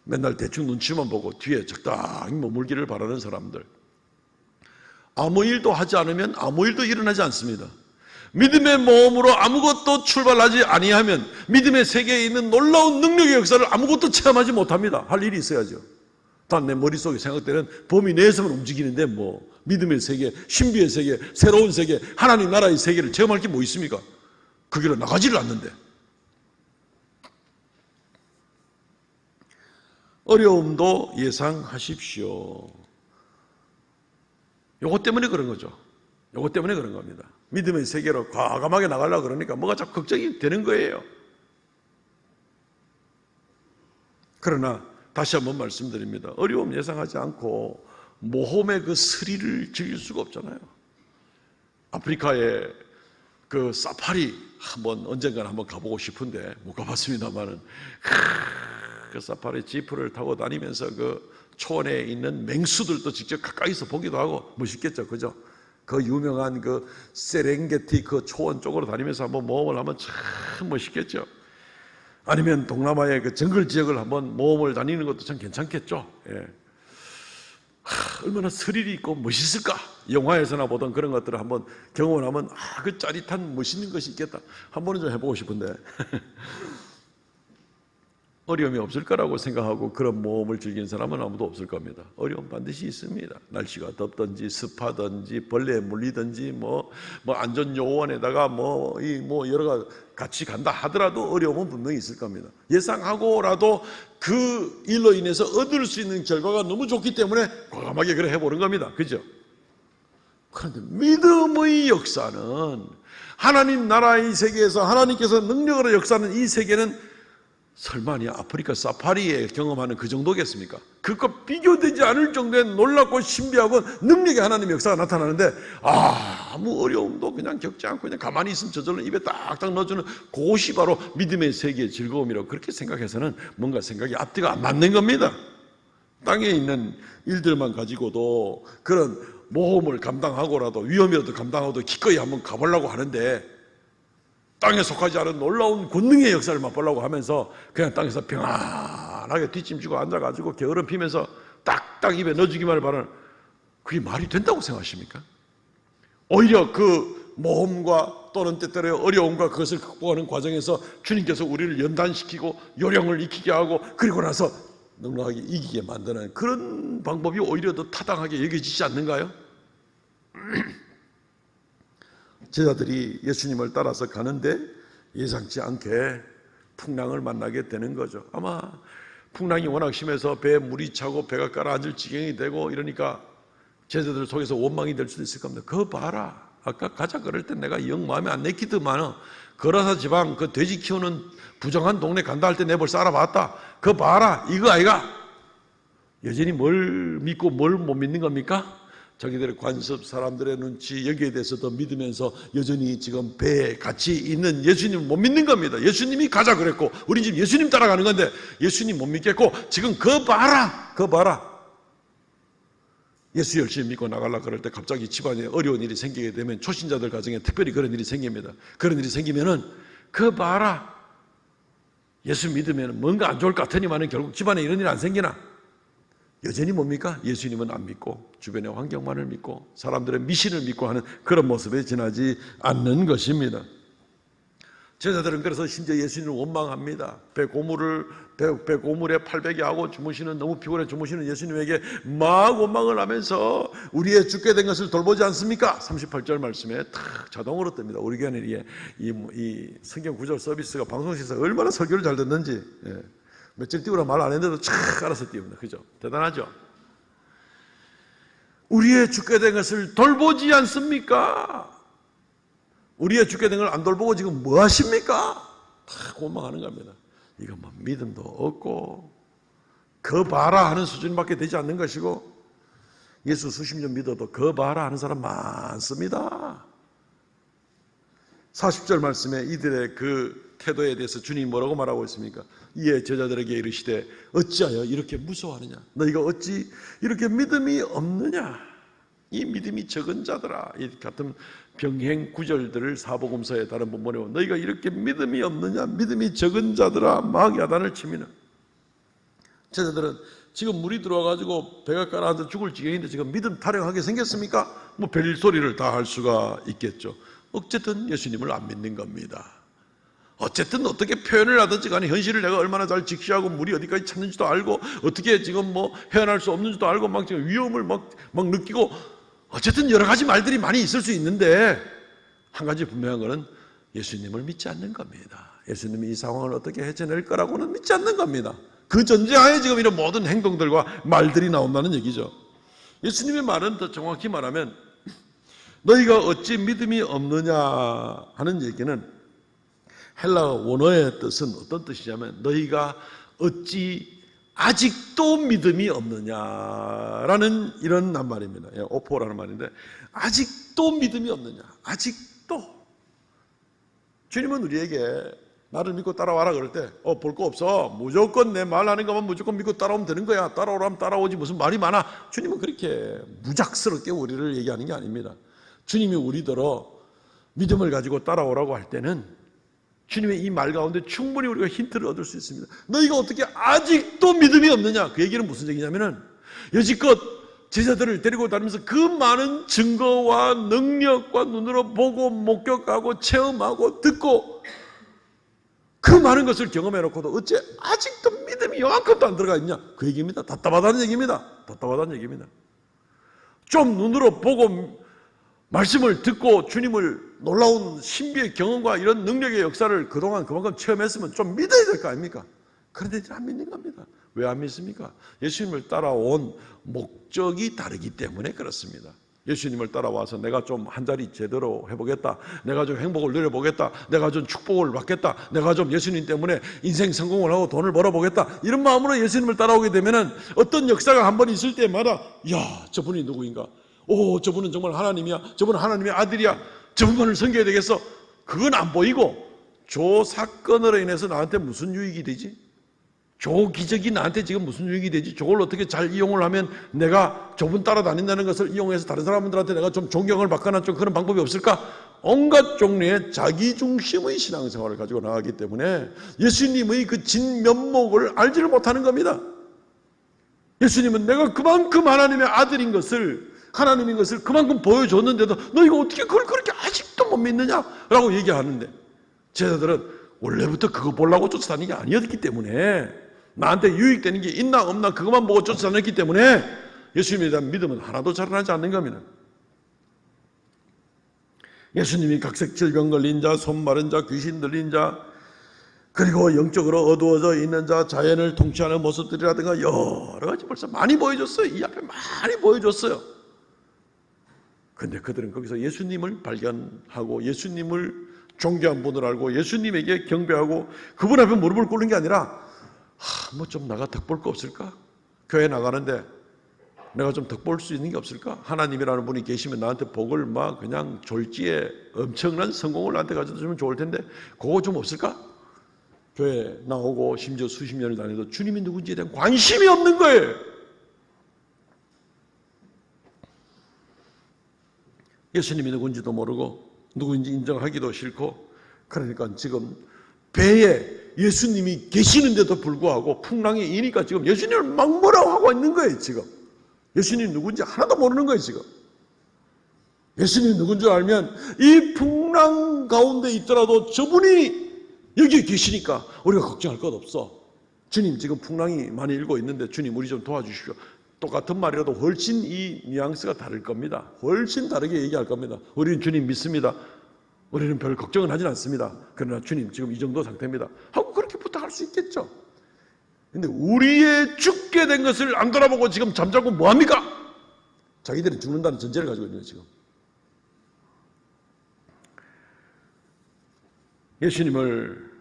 맨날 대충 눈치만 보고 뒤에 적당히 머물기를 바라는 사람들. 아무 일도 하지 않으면 아무 일도 일어나지 않습니다. 믿음의 모험으로 아무것도 출발하지 아니하면 믿음의 세계에 있는 놀라운 능력의 역사를 아무것도 체험하지 못합니다. 할 일이 있어야죠. 단 내 머릿속에 생각되는 범위 내에서만 움직이는데 뭐 믿음의 세계, 신비의 세계, 새로운 세계, 하나님 나라의 세계를 체험할 게 뭐 있습니까? 그 길로 나가지를 않는데. 어려움도 예상하십시오. 요것 때문에 그런 거죠. 요것 때문에 그런 겁니다. 믿음의 세계로 과감하게 나가려고 그러니까 뭐가 자꾸 걱정이 되는 거예요. 그러나 다시 한번 말씀드립니다. 어려움 예상하지 않고 모험의 그 스릴을 즐길 수가 없잖아요. 아프리카의 그 사파리 언젠가는 한번 가보고 싶은데 못 가봤습니다만은 그 사파리 지프를 타고 다니면서 그 초원에 있는 맹수들도 직접 가까이서 보기도 하고 멋있겠죠, 그죠? 그 유명한 그 세렝게티 그 초원 쪽으로 다니면서 한번 모험을 하면 참 멋있겠죠. 아니면 동남아의 그 정글 지역을 한번 모험을 다니는 것도 참 괜찮겠죠. 예. 얼마나 스릴이 있고 멋있을까? 영화에서나 보던 그런 것들을 한번 경험을 하면 그 짜릿한 멋있는 것이 있겠다. 한 번은 좀 해보고 싶은데 어려움이 없을 거라고 생각하고 그런 모험을 즐기는 사람은 아무도 없을 겁니다. 어려움 반드시 있습니다. 날씨가 덥든지 습하든지 벌레에 물리든지 뭐 안전요원에다가 여러 가지 같이 간다 하더라도 어려움은 분명히 있을 겁니다. 예상하고라도 그 일로 인해서 얻을 수 있는 결과가 너무 좋기 때문에 과감하게 그래 해보는 겁니다. 그죠? 그런데 믿음의 역사는 하나님 나라의 세계에서 하나님께서 능력으로 역사하는 이 세계는 설마니 아프리카 사파리에 경험하는 그 정도겠습니까? 그것과 비교되지 않을 정도의 놀랍고 신비하고 능력의 하나님의 역사가 나타나는데 아무 어려움도 그냥 겪지 않고 그냥 가만히 있으면 저절로 입에 딱딱 넣어주는 그것이 바로 믿음의 세계의 즐거움이라고 그렇게 생각해서는 뭔가 생각이 앞뒤가 안 맞는 겁니다. 땅에 있는 일들만 가지고도 그런 모험을 감당하고라도 위험이라도 감당하고도 기꺼이 한번 가보려고 하는데 땅에 속하지 않은 놀라운 권능의 역사를 맛보려고 하면서 그냥 땅에서 평안하게 뒷짐지고 앉아가지고 게으름 피면서 딱딱 입에 넣어주기만을 바라는 그게 말이 된다고 생각하십니까? 오히려 그 모험과 또는 때때로 어려움과 그것을 극복하는 과정에서 주님께서 우리를 연단시키고 요령을 익히게 하고 그리고 나서 넉넉하게 이기게 만드는 그런 방법이 오히려 더 타당하게 여겨지지 않는가요? 제자들이 예수님을 따라서 가는데 예상치 않게 풍랑을 만나게 되는 거죠. 아마 풍랑이 워낙 심해서 배에 물이 차고 배가 가라앉을 지경이 되고 이러니까 제자들 속에서 원망이 될 수도 있을 겁니다. 그거 봐라. 아까 가자 그럴 때 내가 영 마음에 안 내키더만 거라사 지방 그 돼지 키우는 부정한 동네 간다 할 때 내 벌써 알아봤다. 그거 봐라. 이거 아이가? 여전히 뭘 믿고 뭘 못 믿는 겁니까? 자기들의 관습, 사람들의 눈치 여기에 대해서 더 믿으면서 여전히 지금 배에 같이 있는 예수님을 못 믿는 겁니다. 예수님이 가자 그랬고 우리 지금 예수님 따라가는 건데 예수님 못 믿겠고 지금 그거 봐라. 그거 봐라. 예수 열심히 믿고 나가려고 그럴 때 갑자기 집안에 어려운 일이 생기게 되면 초신자들 가정에 특별히 그런 일이 생깁니다. 그런 일이 생기면은 그거 봐라. 예수 믿으면 뭔가 안 좋을 것 같으니만은 결국 집안에 이런 일 안 생기나? 여전히 뭡니까? 예수님은 안 믿고 주변의 환경만을 믿고 사람들의 미신을 믿고 하는 그런 모습에 지나지 않는 것입니다. 제자들은 그래서 심지어 예수님을 원망합니다. 배고물에 팔베개 하고 주무시는 너무 피곤해 주무시는 예수님에게 막 원망을 하면서 우리의 죽게 된 것을 돌보지 않습니까? 38절 말씀에 탁 자동으로 뜹니다. 우리 교회는 이 성경 구절 서비스가 방송실에서 얼마나 설교를 잘 듣는지 며칠 띄우라 말 안 했는데도 촥 알아서 띄웁니다. 그죠? 대단하죠? 우리의 죽게 된 것을 돌보지 않습니까? 우리의 죽게 된 걸 안 돌보고 지금 뭐 하십니까? 다 원망하는 겁니다. 이거 뭐 믿음도 없고 그 봐라 하는 수준밖에 되지 않는 것이고 예수 수십 년 믿어도 그 봐라 하는 사람 많습니다. 40절 말씀에 이들의 그 태도에 대해서 주님이 뭐라고 말하고 있습니까? 이에 제자들에게 이르시되 어찌하여 이렇게 무서워하느냐? 너희가 어찌 이렇게 믿음이 없느냐? 이 믿음이 적은 자들아. 이 같은 병행 구절들을 사복음서의 다른 본문에 보면 너희가 이렇게 믿음이 없느냐? 믿음이 적은 자들아 막 야단을 칩니다. 제자들은 지금 물이 들어와가지고 배가 가라앉아 죽을 지경인데 지금 믿음 타령하게 생겼습니까? 뭐 별일 소리를 다 할 수가 있겠죠. 어쨌든 예수님을 안 믿는 겁니다. 어쨌든 어떻게 표현을 하든지 간에 현실을 내가 얼마나 잘 직시하고 물이 어디까지 찼는지도 알고 어떻게 지금 뭐 헤어날 수 없는지도 알고 막 지금 위험을 막 느끼고 어쨌든 여러 가지 말들이 많이 있을 수 있는데 한 가지 분명한 거는 예수님을 믿지 않는 겁니다. 예수님이 이 상황을 어떻게 해쳐낼 거라고는 믿지 않는 겁니다. 그 전제하에 지금 이런 모든 행동들과 말들이 나온다는 얘기죠. 예수님의 말은 더 정확히 말하면 너희가 어찌 믿음이 없느냐 하는 얘기는 헬라어 원어의 뜻은 어떤 뜻이냐면 너희가 어찌 아직도 믿음이 없느냐라는 이런 말입니다. 오포라는 말인데 아직도 믿음이 없느냐. 아직도. 주님은 우리에게 나를 믿고 따라와라 그럴 때 볼 거 없어. 무조건 내 말하는 것만 무조건 믿고 따라오면 되는 거야. 따라오라면 따라오지 무슨 말이 많아. 주님은 그렇게 무작스럽게 우리를 얘기하는 게 아닙니다. 주님이 우리더러 믿음을 가지고 따라오라고 할 때는 주님의 이 말 가운데 충분히 우리가 힌트를 얻을 수 있습니다. 너희가 어떻게 아직도 믿음이 없느냐? 그 얘기는 무슨 얘기냐면은 여지껏 제자들을 데리고 다니면서 그 많은 증거와 능력과 눈으로 보고 목격하고 체험하고 듣고 그 많은 것을 경험해놓고도 어째 아직도 믿음이 요만큼도 안 들어가 있냐? 그 얘기입니다. 답답하다는 얘기입니다. 답답하다는 얘기입니다. 좀 눈으로 보고 말씀을 듣고 주님을 놀라운 신비의 경험과 이런 능력의 역사를 그동안 그만큼 체험했으면 좀 믿어야 될 거 아닙니까? 그런데 이제 안 믿는 겁니다. 왜 안 믿습니까? 예수님을 따라온 목적이 다르기 때문에 그렇습니다. 예수님을 따라와서 내가 좀 한 자리 제대로 해보겠다, 내가 좀 행복을 누려보겠다, 내가 좀 축복을 받겠다, 내가 좀 예수님 때문에 인생 성공을 하고 돈을 벌어보겠다, 이런 마음으로 예수님을 따라오게 되면은 어떤 역사가 한 번 있을 때마다 야, 저분이 누구인가? 오, 저분은 정말 하나님이야, 저분은 하나님의 아들이야, 저분만을 섬겨야 되겠어. 그건 안 보이고 저 사건으로 인해서 나한테 무슨 유익이 되지? 저 기적이 나한테 지금 무슨 유익이 되지? 저걸 어떻게 잘 이용을 하면 내가 저분 따라다닌다는 것을 이용해서 다른 사람들한테 내가 좀 존경을 받거나 좀 그런 방법이 없을까? 온갖 종류의 자기중심의 신앙생활을 가지고 나가기 때문에 예수님의 그 진면목을 알지를 못하는 겁니다. 예수님은 내가 그만큼 하나님의 아들인 것을, 하나님인 것을 그만큼 보여줬는데도 너 이거 어떻게 그걸 그렇게 아직도 못 믿느냐? 라고 얘기하는데, 제자들은 원래부터 그거 보려고 쫓아다니는 게 아니었기 때문에, 나한테 유익되는 게 있나 없나 그것만 보고 쫓아다녔기 때문에 예수님에 대한 믿음은 하나도 자라나지 않는 겁니다. 예수님이 각색 질병 걸린 자, 손 마른 자, 귀신 들린 자, 그리고 영적으로 어두워져 있는 자, 자연을 통치하는 모습들이라든가 여러 가지 벌써 많이 보여줬어요. 이 앞에 많이 보여줬어요. 그런데 그들은 거기서 예수님을 발견하고 예수님을 존귀한 분을 알고 예수님에게 경배하고 그분 앞에 무릎을 꿇는 게 아니라 뭐 좀 나가 덕 볼 거 없을까? 교회 나가는데 내가 좀 덕 볼 수 있는 게 없을까? 하나님이라는 분이 계시면 나한테 복을 막 그냥 졸지에 엄청난 성공을 나한테 가져다 주면 좋을 텐데 그거 좀 없을까? 교회 나오고 심지어 수십 년을 다녀도 주님이 누군지에 대한 관심이 없는 거예요. 예수님이 누군지도 모르고 누구인지 인정하기도 싫고, 그러니까 지금 배에 예수님이 계시는데도 불구하고 풍랑이 이니까 지금 예수님을 막 뭐라고 하고 있는 거예요. 지금 예수님이 누군지 하나도 모르는 거예요. 지금 예수님이 누군 줄 알면 이 풍랑 가운데 있더라도 저분이 여기에 계시니까 우리가 걱정할 것 없어. 주님 지금 풍랑이 많이 일고 있는데 주님 우리 좀 도와주십시오. 똑같은 말이라도 훨씬 이 뉘앙스가 다를 겁니다. 훨씬 다르게 얘기할 겁니다. 우리는 주님 믿습니다. 우리는 별 걱정은 하진 않습니다. 그러나 주님 지금 이 정도 상태입니다 하고 그렇게 부탁할 수 있겠죠. 근데 우리의 죽게 된 것을 안 돌아보고 지금 잠자고 뭐합니까? 자기들은 죽는다는 전제를 가지고 있는 거예요. 지금 예수님을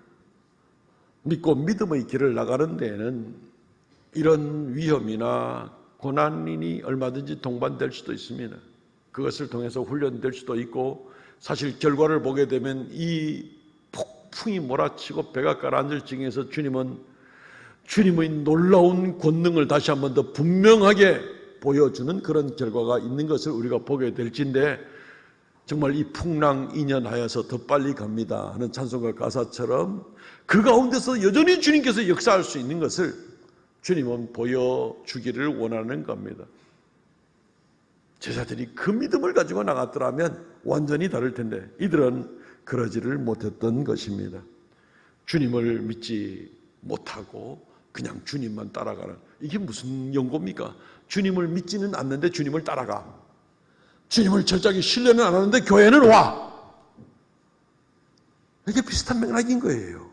믿고 믿음의 길을 나가는 데에는 이런 위험이나 고난이 얼마든지 동반될 수도 있습니다. 그것을 통해서 훈련될 수도 있고, 사실 결과를 보게 되면 이 폭풍이 몰아치고 배가 가라앉을 징에서 주님은 주님의 놀라운 권능을 다시 한 번 더 분명하게 보여주는 그런 결과가 있는 것을 우리가 보게 될진데, 정말 이 풍랑 인연하여서 더 빨리 갑니다 하는 찬송가 가사처럼 그 가운데서 여전히 주님께서 역사할 수 있는 것을 주님은 보여주기를 원하는 겁니다. 제자들이 그 믿음을 가지고 나갔더라면 완전히 다를 텐데 이들은 그러지를 못했던 것입니다. 주님을 믿지 못하고 그냥 주님만 따라가는, 이게 무슨 연고입니까? 주님을 믿지는 않는데 주님을 따라가. 주님을 철저하게 신뢰는 안 하는데 교회는 와. 이게 비슷한 맥락인 거예요.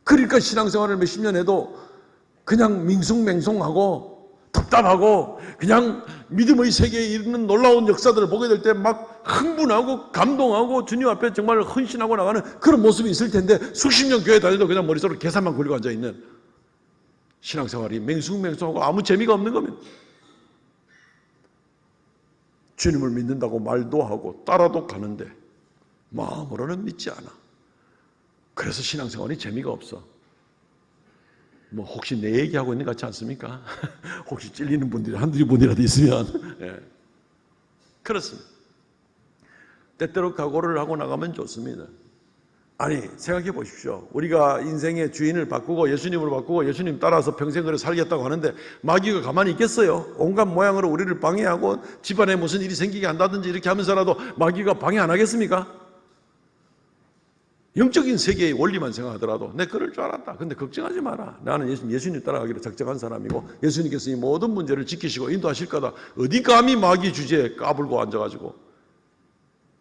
그러니까 신앙생활을 몇십 년 해도 그냥 밍숭맹숭하고 답답하고 그냥 믿음의 세계에 이르는 놀라운 역사들을 보게 될 때 막 흥분하고 감동하고 주님 앞에 정말 헌신하고 나가는 그런 모습이 있을 텐데, 수십 년 교회 다녀도 그냥 머릿속으로 계산만 굴리고 앉아있는 신앙생활이 맹숭맹숭하고 아무 재미가 없는 겁니다. 주님을 믿는다고 말도 하고 따라도 가는데 마음으로는 믿지 않아. 그래서 신앙생활이 재미가 없어. 뭐 혹시 내 얘기하고 있는 것 같지 않습니까? 혹시 찔리는 분들이 한두 분이라도 있으면. 예. 그렇습니다. 때때로 각오를 하고 나가면 좋습니다. 아니 생각해 보십시오. 우리가 인생의 주인을 바꾸고 예수님으로 바꾸고 예수님 따라서 평생 그래 살겠다고 하는데 마귀가 가만히 있겠어요? 온갖 모양으로 우리를 방해하고 집안에 무슨 일이 생기게 한다든지 이렇게 하면서라도 마귀가 방해 안 하겠습니까? 영적인 세계의 원리만 생각하더라도 내 그럴 줄 알았다. 근데 걱정하지 마라. 나는 예수님 따라가기로 작정한 사람이고 예수님께서 이 모든 문제를 지키시고 인도하실 거다. 어디 감히 마귀 주제에 까불고 앉아가지고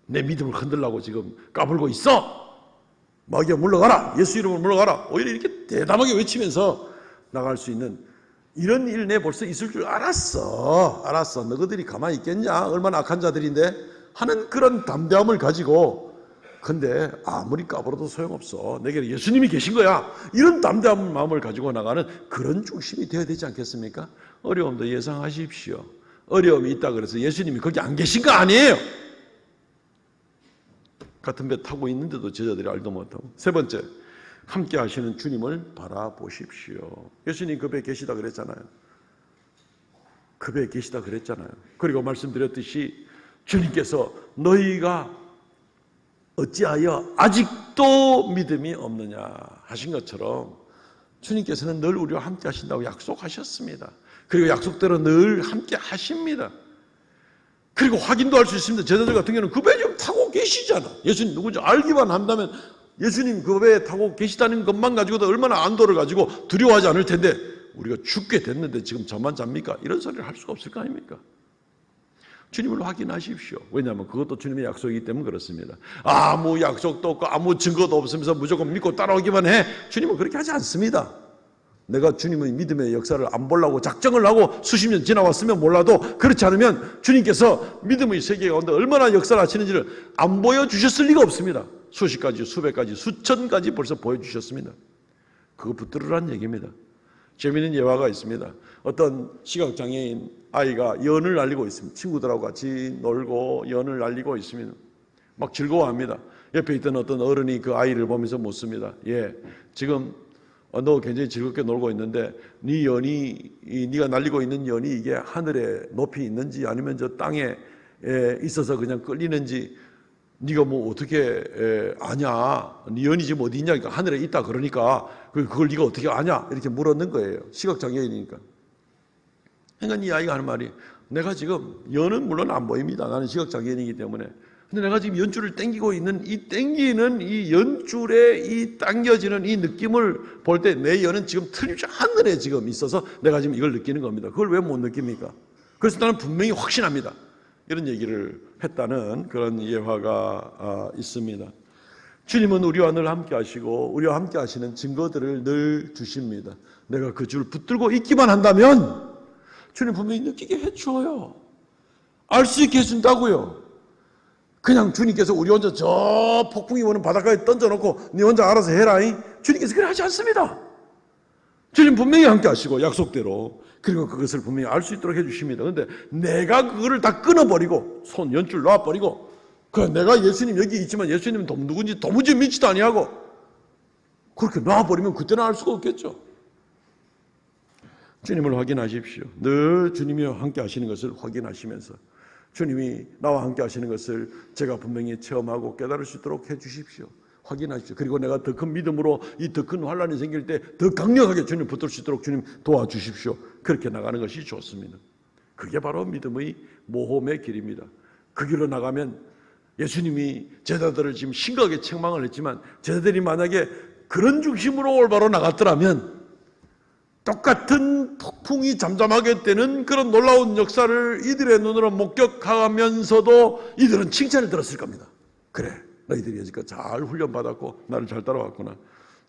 내 믿음을 흔들라고 지금 까불고 있어. 마귀야 물러가라. 예수 이름으로 물러가라. 오히려 이렇게 대담하게 외치면서 나갈 수 있는 이런 일 내 벌써 있을 줄 알았어. 너희들이 가만히 있겠냐. 얼마나 악한 자들인데 하는 그런 담대함을 가지고 근데 아무리 까불어도 소용없어. 내게 예수님이 계신 거야. 이런 담대한 마음을 가지고 나가는 그런 중심이 되어야 되지 않겠습니까? 어려움도 예상하십시오. 어려움이 있다 그래서 예수님이 거기 안 계신 거 아니에요. 같은 배 타고 있는데도 제자들이 알도 못하고. 세 번째, 함께 하시는 주님을 바라보십시오. 예수님 그 배에 계시다 그랬잖아요. 그 배에 계시다 그랬잖아요. 그리고 말씀드렸듯이 주님께서 너희가 어찌하여 아직도 믿음이 없느냐 하신 것처럼 주님께서는 늘 우리와 함께 하신다고 약속하셨습니다. 그리고 약속대로 늘 함께 하십니다. 그리고 확인도 할 수 있습니다. 제자들 같은 경우는 그 배 좀 타고 계시잖아. 예수님 누군지 알기만 한다면 예수님 그 배에 타고 계시다는 것만 가지고도 얼마나 안도를 가지고 두려워하지 않을 텐데 우리가 죽게 됐는데 지금 저만 잡니까? 이런 소리를 할 수가 없을 거 아닙니까? 주님을 확인하십시오. 왜냐하면 그것도 주님의 약속이기 때문에 그렇습니다. 아무 약속도 없고 아무 증거도 없으면서 무조건 믿고 따라오기만 해. 주님은 그렇게 하지 않습니다. 내가 주님의 믿음의 역사를 안 보려고 작정을 하고 수십 년 지나왔으면 몰라도 그렇지 않으면 주님께서 믿음의 세계 가운데 얼마나 역사를 하시는지를 안 보여주셨을 리가 없습니다. 수십 가지, 수백 가지, 수천 가지 벌써 보여주셨습니다. 그거 붙들으라는 얘기입니다. 재미있는 예화가 있습니다. 어떤 시각장애인 아이가 연을 날리고 있습니다. 친구들하고 같이 놀고 연을 날리고 있습니다. 막 즐거워합니다. 옆에 있던 어떤 어른이 그 아이를 보면서 묻습니다. 지금 너 굉장히 즐겁게 놀고 있는데 네 연이 네가 날리고 있는 연이 이게 하늘에 높이 있는지 아니면 저 땅에 있어서 그냥 끌리는지 네가 뭐 어떻게 아냐? 네 연이 지금 어디 있냐? 그러니까 하늘에 있다 그러니까 그걸 네가 어떻게 아냐? 이렇게 물었는 거예요. 시각장애인이니까. 그러니까 이 아이가 하는 말이 내가 지금 연은 물론 안 보입니다. 나는 시각장애인이기 때문에. 근데 내가 지금 연줄을 당기고 있는 이 당기는 이 연줄에 이 당겨지는 이 느낌을 볼 때 내 연은 지금 틀림없이 하늘에 지금 있어서 내가 지금 이걸 느끼는 겁니다. 그걸 왜 못 느낍니까? 그래서 나는 분명히 확신합니다. 이런 얘기를 했다는 그런 예화가 있습니다. 주님은 우리와 늘 함께 하시고 우리와 함께 하시는 증거들을 늘 주십니다. 내가 그 줄 붙들고 있기만 한다면 주님 분명히 느끼게 해줘요. 알 수 있게 해준다고요. 그냥 주님께서 우리 혼자 저 폭풍이 오는 바닷가에 던져놓고 네 혼자 알아서 해라잉. 주님께서 그래 하지 않습니다. 주님 분명히 함께 하시고 약속대로 그리고 그것을 분명히 알 수 있도록 해주십니다. 그런데 내가 그거를 다 끊어버리고 손 연줄 놔버리고 내가 예수님 여기 있지만 예수님은 누군지 도무지 믿지도 아니하고 그렇게 놔버리면 그때는 알 수가 없겠죠. 주님을 확인하십시오. 늘 주님이 함께 하시는 것을 확인하시면서 주님이 나와 함께 하시는 것을 제가 분명히 체험하고 깨달을 수 있도록 해주십시오. 확인하십시오. 그리고 내가 더 큰 믿음으로 이 더 큰 환란이 생길 때 더 강력하게 주님 붙들 수 있도록 주님 도와주십시오. 그렇게 나가는 것이 좋습니다. 그게 바로 믿음의 모험의 길입니다. 그 길로 나가면 예수님이 제자들을 지금 심각하게 책망을 했지만 제자들이 만약에 그런 중심으로 올바로 나갔더라면 똑같은 폭풍이 잠잠하게 되는 그런 놀라운 역사를 이들의 눈으로 목격하면서도 이들은 칭찬을 들었을 겁니다. 그래, 너희들이 여지껏 잘 훈련받았고 나를 잘 따라왔구나.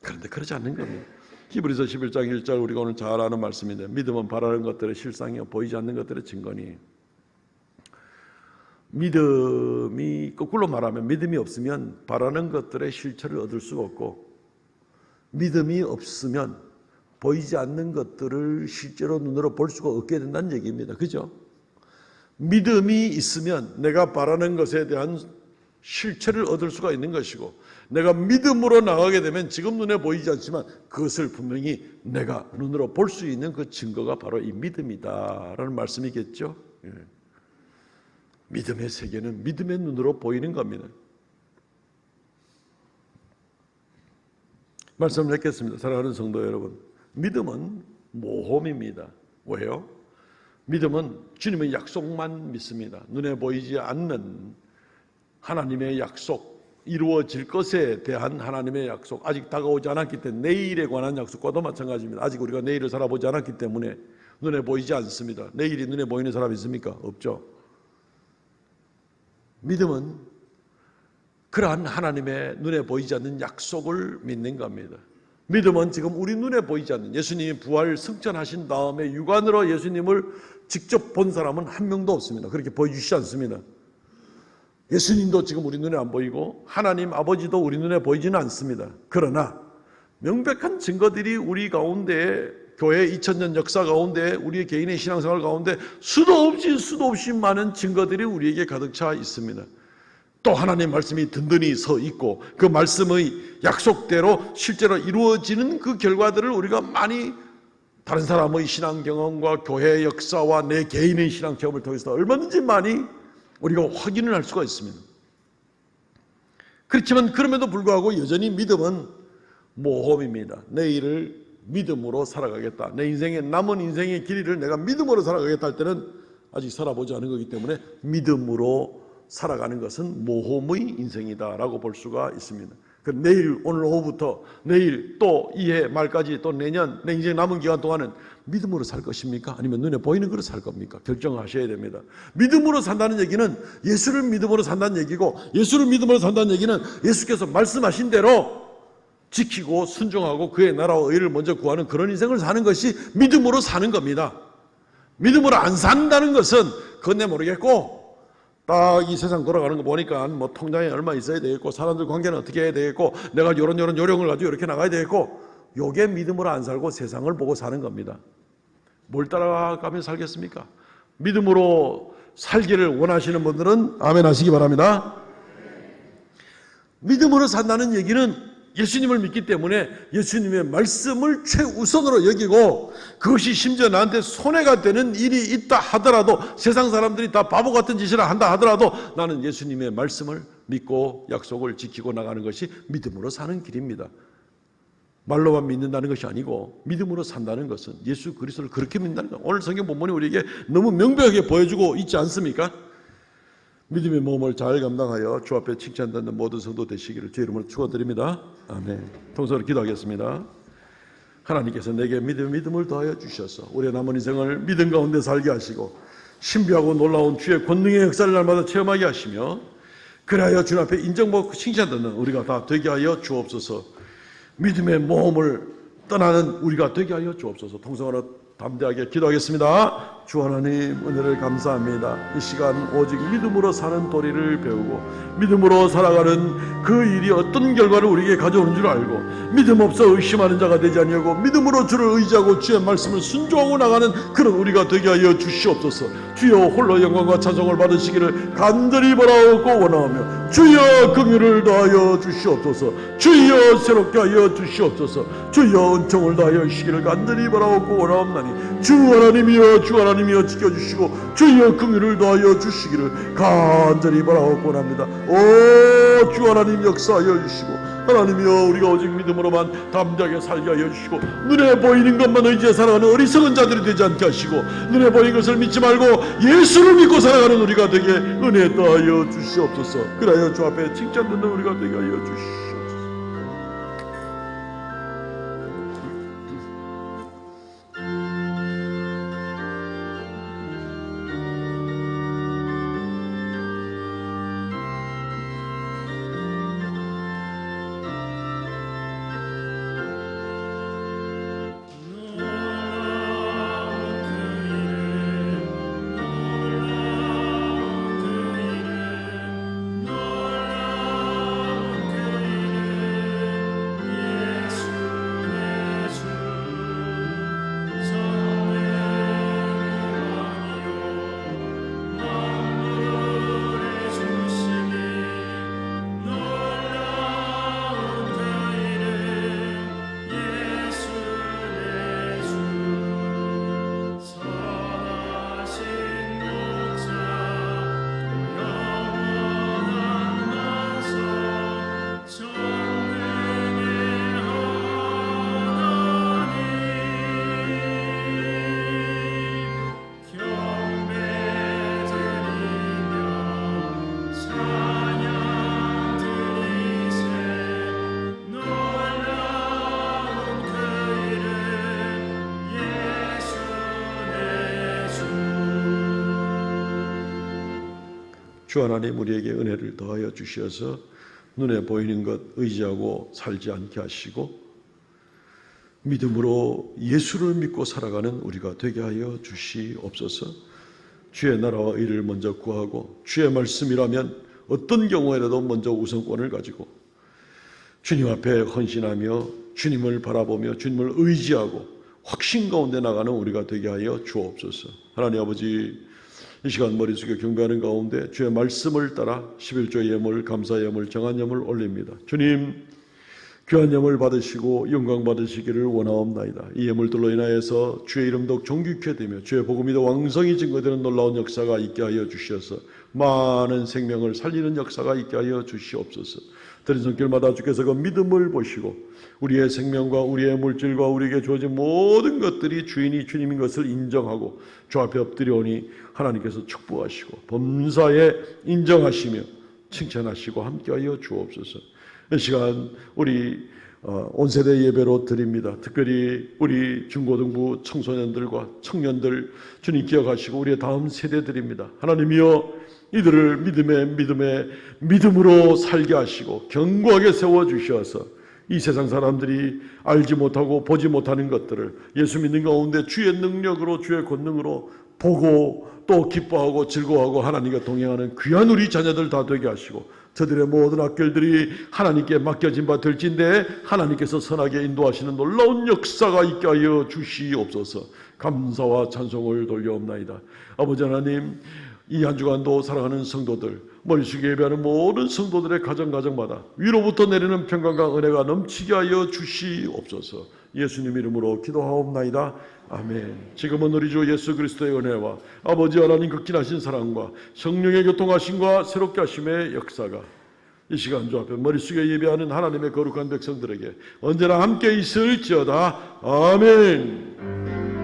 그런데 그러지 않는 겁니다. 히브리서 11장 1절 우리가 오늘 잘 아는 말씀인데 믿음은 바라는 것들의 실상이요 보이지 않는 것들의 증거니. 믿음이 거꾸로 말하면 믿음이 없으면 바라는 것들의 실체를 얻을 수가 없고 믿음이 없으면 보이지 않는 것들을 실제로 눈으로 볼 수가 없게 된다는 얘기입니다. 그죠? 믿음이 있으면 내가 바라는 것에 대한 실체를 얻을 수가 있는 것이고 내가 믿음으로 나가게 되면 지금 눈에 보이지 않지만 그것을 분명히 내가 눈으로 볼 수 있는 그 증거가 바로 이 믿음이다라는 말씀이겠죠. 예. 믿음의 세계는 믿음의 눈으로 보이는 겁니다. 말씀을 했겠습니다. 사랑하는 성도 여러분, 믿음은 모험입니다. 왜요? 믿음은 주님의 약속만 믿습니다. 눈에 보이지 않는 하나님의 약속, 이루어질 것에 대한 하나님의 약속, 아직 다가오지 않았기 때문에 내일에 관한 약속과도 마찬가지입니다. 아직 우리가 내일을 살아보지 않았기 때문에 눈에 보이지 않습니다. 내일이 눈에 보이는 사람이 있습니까? 없죠. 믿음은 그러한 하나님의 눈에 보이지 않는 약속을 믿는 겁니다. 믿음은 지금 우리 눈에 보이지 않는, 예수님이 부활 승천하신 다음에 육안으로 예수님을 직접 본 사람은 한 명도 없습니다. 그렇게 보여주시지 않습니다. 예수님도 지금 우리 눈에 안 보이고 하나님 아버지도 우리 눈에 보이지는 않습니다. 그러나 명백한 증거들이 우리 가운데, 교회 2000년 역사 가운데, 우리 개인의 신앙생활 가운데 수도 없이 많은 증거들이 우리에게 가득 차 있습니다. 또 하나님 말씀이 든든히 서 있고 그 말씀의 약속대로 실제로 이루어지는 그 결과들을 우리가 많이 다른 사람의 신앙 경험과 교회 역사와 내 개인의 신앙 경험을 통해서 얼마든지 많이 우리가 확인을 할 수가 있습니다. 그렇지만 그럼에도 불구하고 여전히 믿음은 모험입니다. 내일을 믿음으로 살아가겠다, 내 인생의 남은 인생의 길이를 내가 믿음으로 살아가겠다 할 때는 아직 살아보지 않은 거기 때문에 믿음으로 살아가는 것은 모험의 인생이다라고 볼 수가 있습니다. 그 내일, 오늘 오후부터 내일 또 이해 말까지 또 내년, 내 인생 남은 기간 동안은 믿음으로 살 것입니까? 아니면 눈에 보이는 거로 살 겁니까? 결정하셔야 됩니다. 믿음으로 산다는 얘기는 예수를 믿음으로 산다는 얘기고, 예수를 믿음으로 산다는 얘기는 예수께서 말씀하신 대로 지키고 순종하고 그의 나라와 의를 먼저 구하는 그런 인생을 사는 것이 믿음으로 사는 겁니다. 믿음으로 안 산다는 것은 그건 내 모르겠고, 딱 이 세상 돌아가는 거 보니까 뭐 통장에 얼마 있어야 되겠고, 사람들 관계는 어떻게 해야 되겠고, 내가 요런 요령을 가지고 이렇게 나가야 되겠고, 요게 믿음으로 안 살고 세상을 보고 사는 겁니다. 뭘 따라가며 살겠습니까? 믿음으로 살기를 원하시는 분들은 아멘 하시기 바랍니다. 믿음으로 산다는 얘기는 예수님을 믿기 때문에 예수님의 말씀을 최우선으로 여기고, 그것이 심지어 나한테 손해가 되는 일이 있다 하더라도, 세상 사람들이 다 바보 같은 짓을 한다 하더라도 나는 예수님의 말씀을 믿고 약속을 지키고 나가는 것이 믿음으로 사는 길입니다. 말로만 믿는다는 것이 아니고 믿음으로 산다는 것은 예수 그리스도를 그렇게 믿는다는 것. 오늘 성경 본문이 우리에게 너무 명백하게 보여주고 있지 않습니까? 믿음의 몸을 잘 감당하여 주 앞에 칭찬받는 모든 성도 되시기를 주의 이름으로 축원드립니다. 아멘. 통성으로 기도하겠습니다. 하나님께서 내게 믿음을 더하여 주셔서 우리의 남은 인생을 믿음 가운데 살게 하시고 신비하고 놀라운 주의 권능의 역사를 날마다 체험하게 하시며, 그리하여 주 앞에 인정받고 칭찬받는 우리가 다 되게 하여 주옵소서. 믿음의 모험을 떠나는 우리가 되게 하여 주옵소서. 통성으로 담대하게 기도하겠습니다. 주 하나님, 은혜를 감사합니다. 이 시간 오직 믿음으로 사는 도리를 배우고 믿음으로 살아가는 그 일이 어떤 결과를 우리에게 가져오는 줄 알고, 믿음 없어 의심하는 자가 되지 아니하고 믿음으로 주를 의지하고 주의 말씀을 순종하고 나가는 그런 우리가 되게 하여 주시옵소서. 주여 홀로 영광과 찬송을 받으시기를 간절히 바라옵고 원하오며, 주여 긍휼을 더하여 주시옵소서. 주여 새롭게 하여 주시옵소서. 주여 은총을 더하여 주시기를 간절히 바라옵고 원하옵나니, 주 하나님이여 주 하나님이여 지켜주시고 주여 긍휼을 더하여 주시기를 간절히 바라옵고 원합니다. 오 주 하나님 역사하여 주시고, 하나님이여 우리가 오직 믿음으로만 담대하게 살게 하여 주시고, 눈에 보이는 것만 의지해 살아가는 어리석은 자들이 되지 않게 하시고, 눈에 보이는 것을 믿지 말고 예수를 믿고 살아가는 우리가 되게 은혜 더하여 주시옵소서. 그리하여 주 앞에 칭찬 듣는 우리가 되게 하여 주시옵소서. 주 하나님 우리에게 은혜를 더하여 주시어서 눈에 보이는 것 의지하고 살지 않게 하시고 믿음으로 예수를 믿고 살아가는 우리가 되게 하여 주시옵소서. 주의 나라와 의를 먼저 구하고 주의 말씀이라면 어떤 경우에라도 먼저 우선권을 가지고 주님 앞에 헌신하며 주님을 바라보며 주님을 의지하고 확신 가운데 나가는 우리가 되게 하여 주옵소서. 하나님 아버지, 이 시간 머리 숙여 경배하는 가운데 주의 말씀을 따라 11조 예물, 감사 예물, 정한 예물 올립니다. 주님, 귀한 예물 받으시고 영광 받으시기를 원하옵나이다. 이 예물들로 인하여서 주의 이름도 존귀케 되며 주의 복음이 더 왕성히 증거되는 놀라운 역사가 있게 하여 주시어서 많은 생명을 살리는 역사가 있게 하여 주시옵소서. 드린 손길마다 주께서 그 믿음을 보시고 우리의 생명과 우리의 물질과 우리에게 주어진 모든 것들이 주인이 주님인 것을 인정하고 주 앞에 엎드려오니 하나님께서 축복하시고 범사에 인정하시며 칭찬하시고 함께하여 주옵소서. 이 시간 우리 온 세대 예배로 드립니다. 특별히 우리 중고등부 청소년들과 청년들 주님 기억하시고 우리의 다음 세대들입니다. 하나님이여, 이들을 믿음으로 살게 하시고 견고하게 세워주셔서 이 세상 사람들이 알지 못하고 보지 못하는 것들을 예수 믿는 가운데 주의 능력으로 주의 권능으로 보고 또 기뻐하고 즐거워하고 하나님과 동행하는 귀한 우리 자녀들 다 되게 하시고 저들의 모든 학결들이 하나님께 맡겨진 바 될진데 하나님께서 선하게 인도하시는 놀라운 역사가 있게 하여 주시옵소서. 감사와 찬송을 돌려옵나이다. 아버지 하나님, 이 한 주간도 사랑하는 성도들, 머리 숙여 예배하는 모든 성도들의 가정마다 위로부터 내리는 평강과 은혜가 넘치게 하여 주시옵소서. 예수님 이름으로 기도하옵나이다. 아멘. 지금은 우리 주 예수 그리스도의 은혜와 아버지 하나님 극진하신 사랑과 성령의 교통하심과 새롭게 하심의 역사가 이 시간 주 앞에 머리 숙여 예배하는 하나님의 거룩한 백성들에게 언제나 함께 있을지어다. 아멘.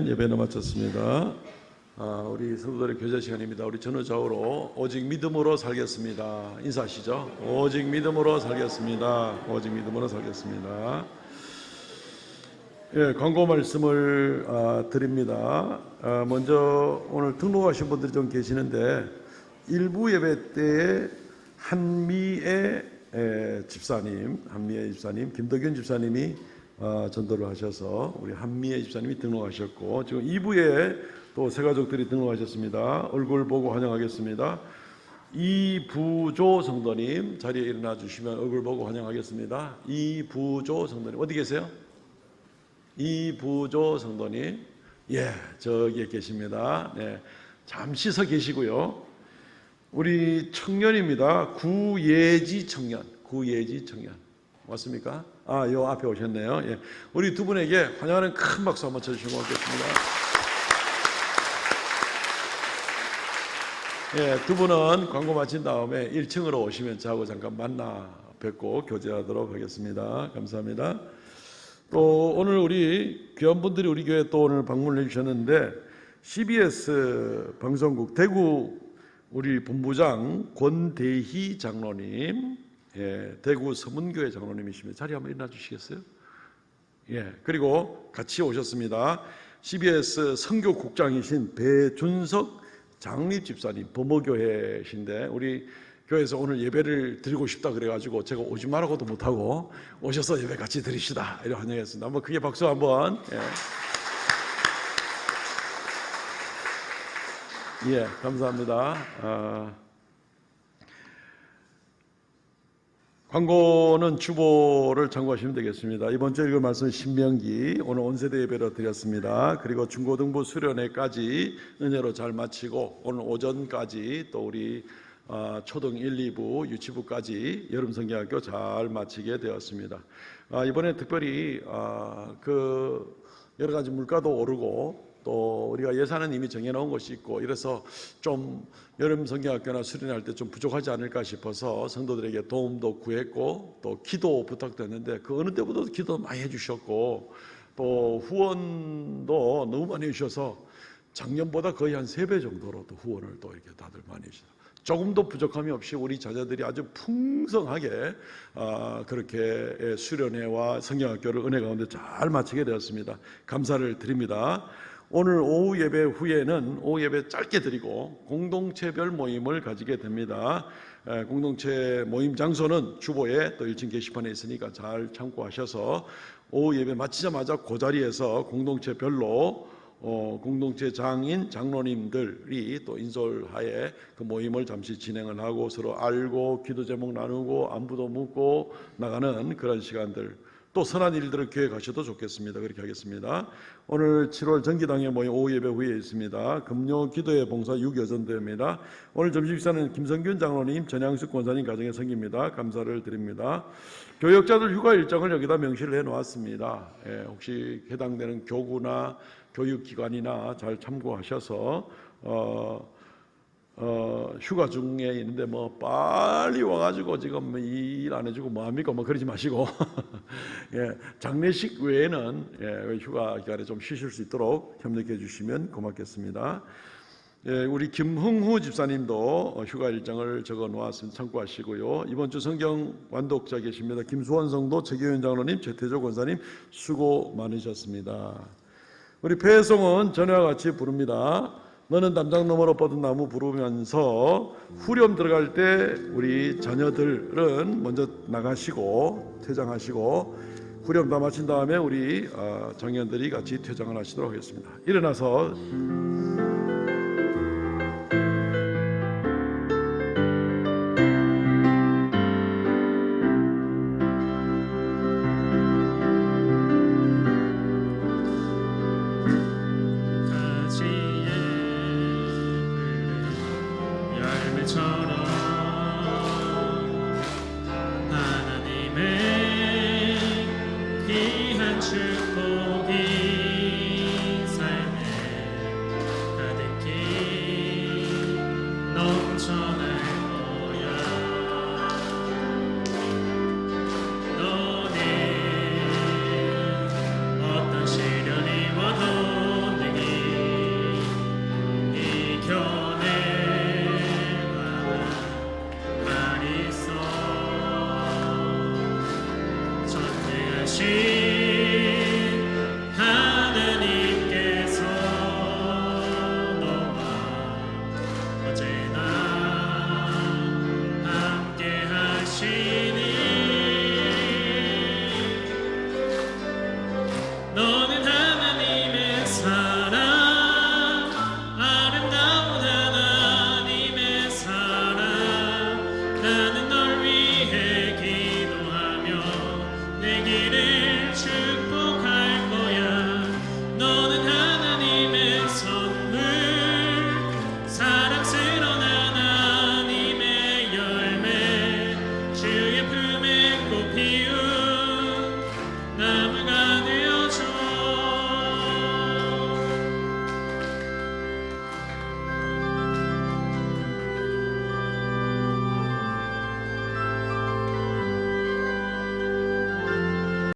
예배는 마쳤습니다. 우리 성도들의 교제 시간입니다. 우리 전후좌우로 오직 믿음으로 살겠습니다. 인사하시죠. 오직 믿음으로 살겠습니다. 오직 믿음으로 살겠습니다. 예, 광고 말씀을 드립니다. 먼저 오늘 등록하신 분들이 좀 계시는데 일부 예배 때에 한미애 집사님 김덕윤 집사님이 전도를 하셔서 우리 한미애 집사님이 등록하셨고 지금 2부에 또 새 가족들이 등록하셨습니다. 얼굴 보고 환영하겠습니다. 이부조 성도님 자리에 일어나 주시면 얼굴 보고 환영하겠습니다. 이부조 성도님 어디 계세요? 이부조 성도님, 예, 저기에 계십니다. 네, 잠시 서 계시고요. 우리 청년입니다. 구예지 청년 맞습니까? 요 앞에 오셨네요. 예. 우리 두 분에게 환영하는 큰 박수 한번 쳐주시면 고맙겠습니다. 예, 두 분은 광고 마친 다음에 1층으로 오시면 저하고 잠깐 만나 뵙고 교제하도록 하겠습니다. 감사합니다. 또 오늘 우리 귀한 분들이 우리 교회에 또 오늘 방문해 주셨는데 CBS 방송국 대구 우리 본부장 권대희 장로님, 예, 대구 서문교회 장로님이십니다. 자리 한번 일어나 주시겠어요? 예, 그리고 같이 오셨습니다. CBS 선교국장이신 배준석 장립 집사님, 범어교회신데 우리 교회에서 오늘 예배를 드리고 싶다 그래가지고 제가 오지 말라고도 못하고 오셔서 예배 같이 드리시다 이렇게 환영했습니다. 한번 크게 박수 한번. 예, 감사합니다. 광고는 주보를 참고하시면 되겠습니다. 이번 주 읽을 말씀 신명기, 오늘 온세대 예배로 드렸습니다. 그리고 중고등부 수련회까지 은혜로 잘 마치고 오늘 오전까지 또 우리 초등 1, 2부, 유치부까지 여름성경학교 잘 마치게 되었습니다. 이번에 특별히 그 여러 가지 물가도 오르고 또 우리가 예산은 이미 정해놓은 것이 있고 이래서 좀 여름 성경학교나 수련할 때 좀 부족하지 않을까 싶어서 성도들에게 도움도 구했고 또 기도 부탁드렸는데 그 어느 때보다도 기도 많이 해주셨고 또 후원도 너무 많이 해주셔서 작년보다 거의 한 3배 정도로 또 후원을 또 이렇게 다들 많이 해주셔서 조금도 부족함이 없이 우리 자녀들이 아주 풍성하게 그렇게 수련회와 성경학교를 은혜 가운데 잘 마치게 되었습니다. 감사를 드립니다. 오늘 오후 예배 후에는 오후 예배 짧게 드리고 공동체별 모임을 가지게 됩니다. 공동체 모임 장소는 주보에 또 1층 게시판에 있으니까 잘 참고하셔서 오후 예배 마치자마자 그 자리에서 공동체별로 공동체 장인 장로님들이 또 인솔하에 그 모임을 잠시 진행을 하고 서로 알고 기도 제목 나누고 안부도 묻고 나가는 그런 시간들, 또 선한 일들을 계획하셔도 좋겠습니다. 그렇게 하겠습니다. 오늘 7월 정기당회 모임 오후 예배 후에 있습니다. 금요 기도의 봉사 6여전도입니다. 오늘 점심 식사는 김성균 장로님, 전양숙 권사님 가정의 성기입니다. 감사를 드립니다. 교역자들 휴가 일정을 여기다 명시를 해놓았습니다. 혹시 해당되는 교구나 교육기관이나 잘 참고하셔서 휴가 중에 있는데 뭐 빨리 와가지고 지금 일 안 해주고 뭐 합니까? 뭐 그러지 마시고 장례식 외에는 휴가 기간에 좀 쉬실 수 있도록 협력해 주시면 고맙겠습니다. 우리 김흥후 집사님도 휴가 일정을 적어 놓았습니다. 참고하시고요. 이번 주 성경 완독자 계십니다. 김수원 성도, 최기현 장로님, 최태조 권사님 수고 많으셨습니다. 우리 배송은 전에와 같이 부릅니다. 너는 담장 너머로 뻗은 나무 부르면서 후렴 들어갈 때 우리 자녀들은 먼저 나가시고 퇴장하시고 후렴 다 마친 다음에 우리 장년들이 같이 퇴장을 하시도록 하겠습니다. 일어나서 넘쳐나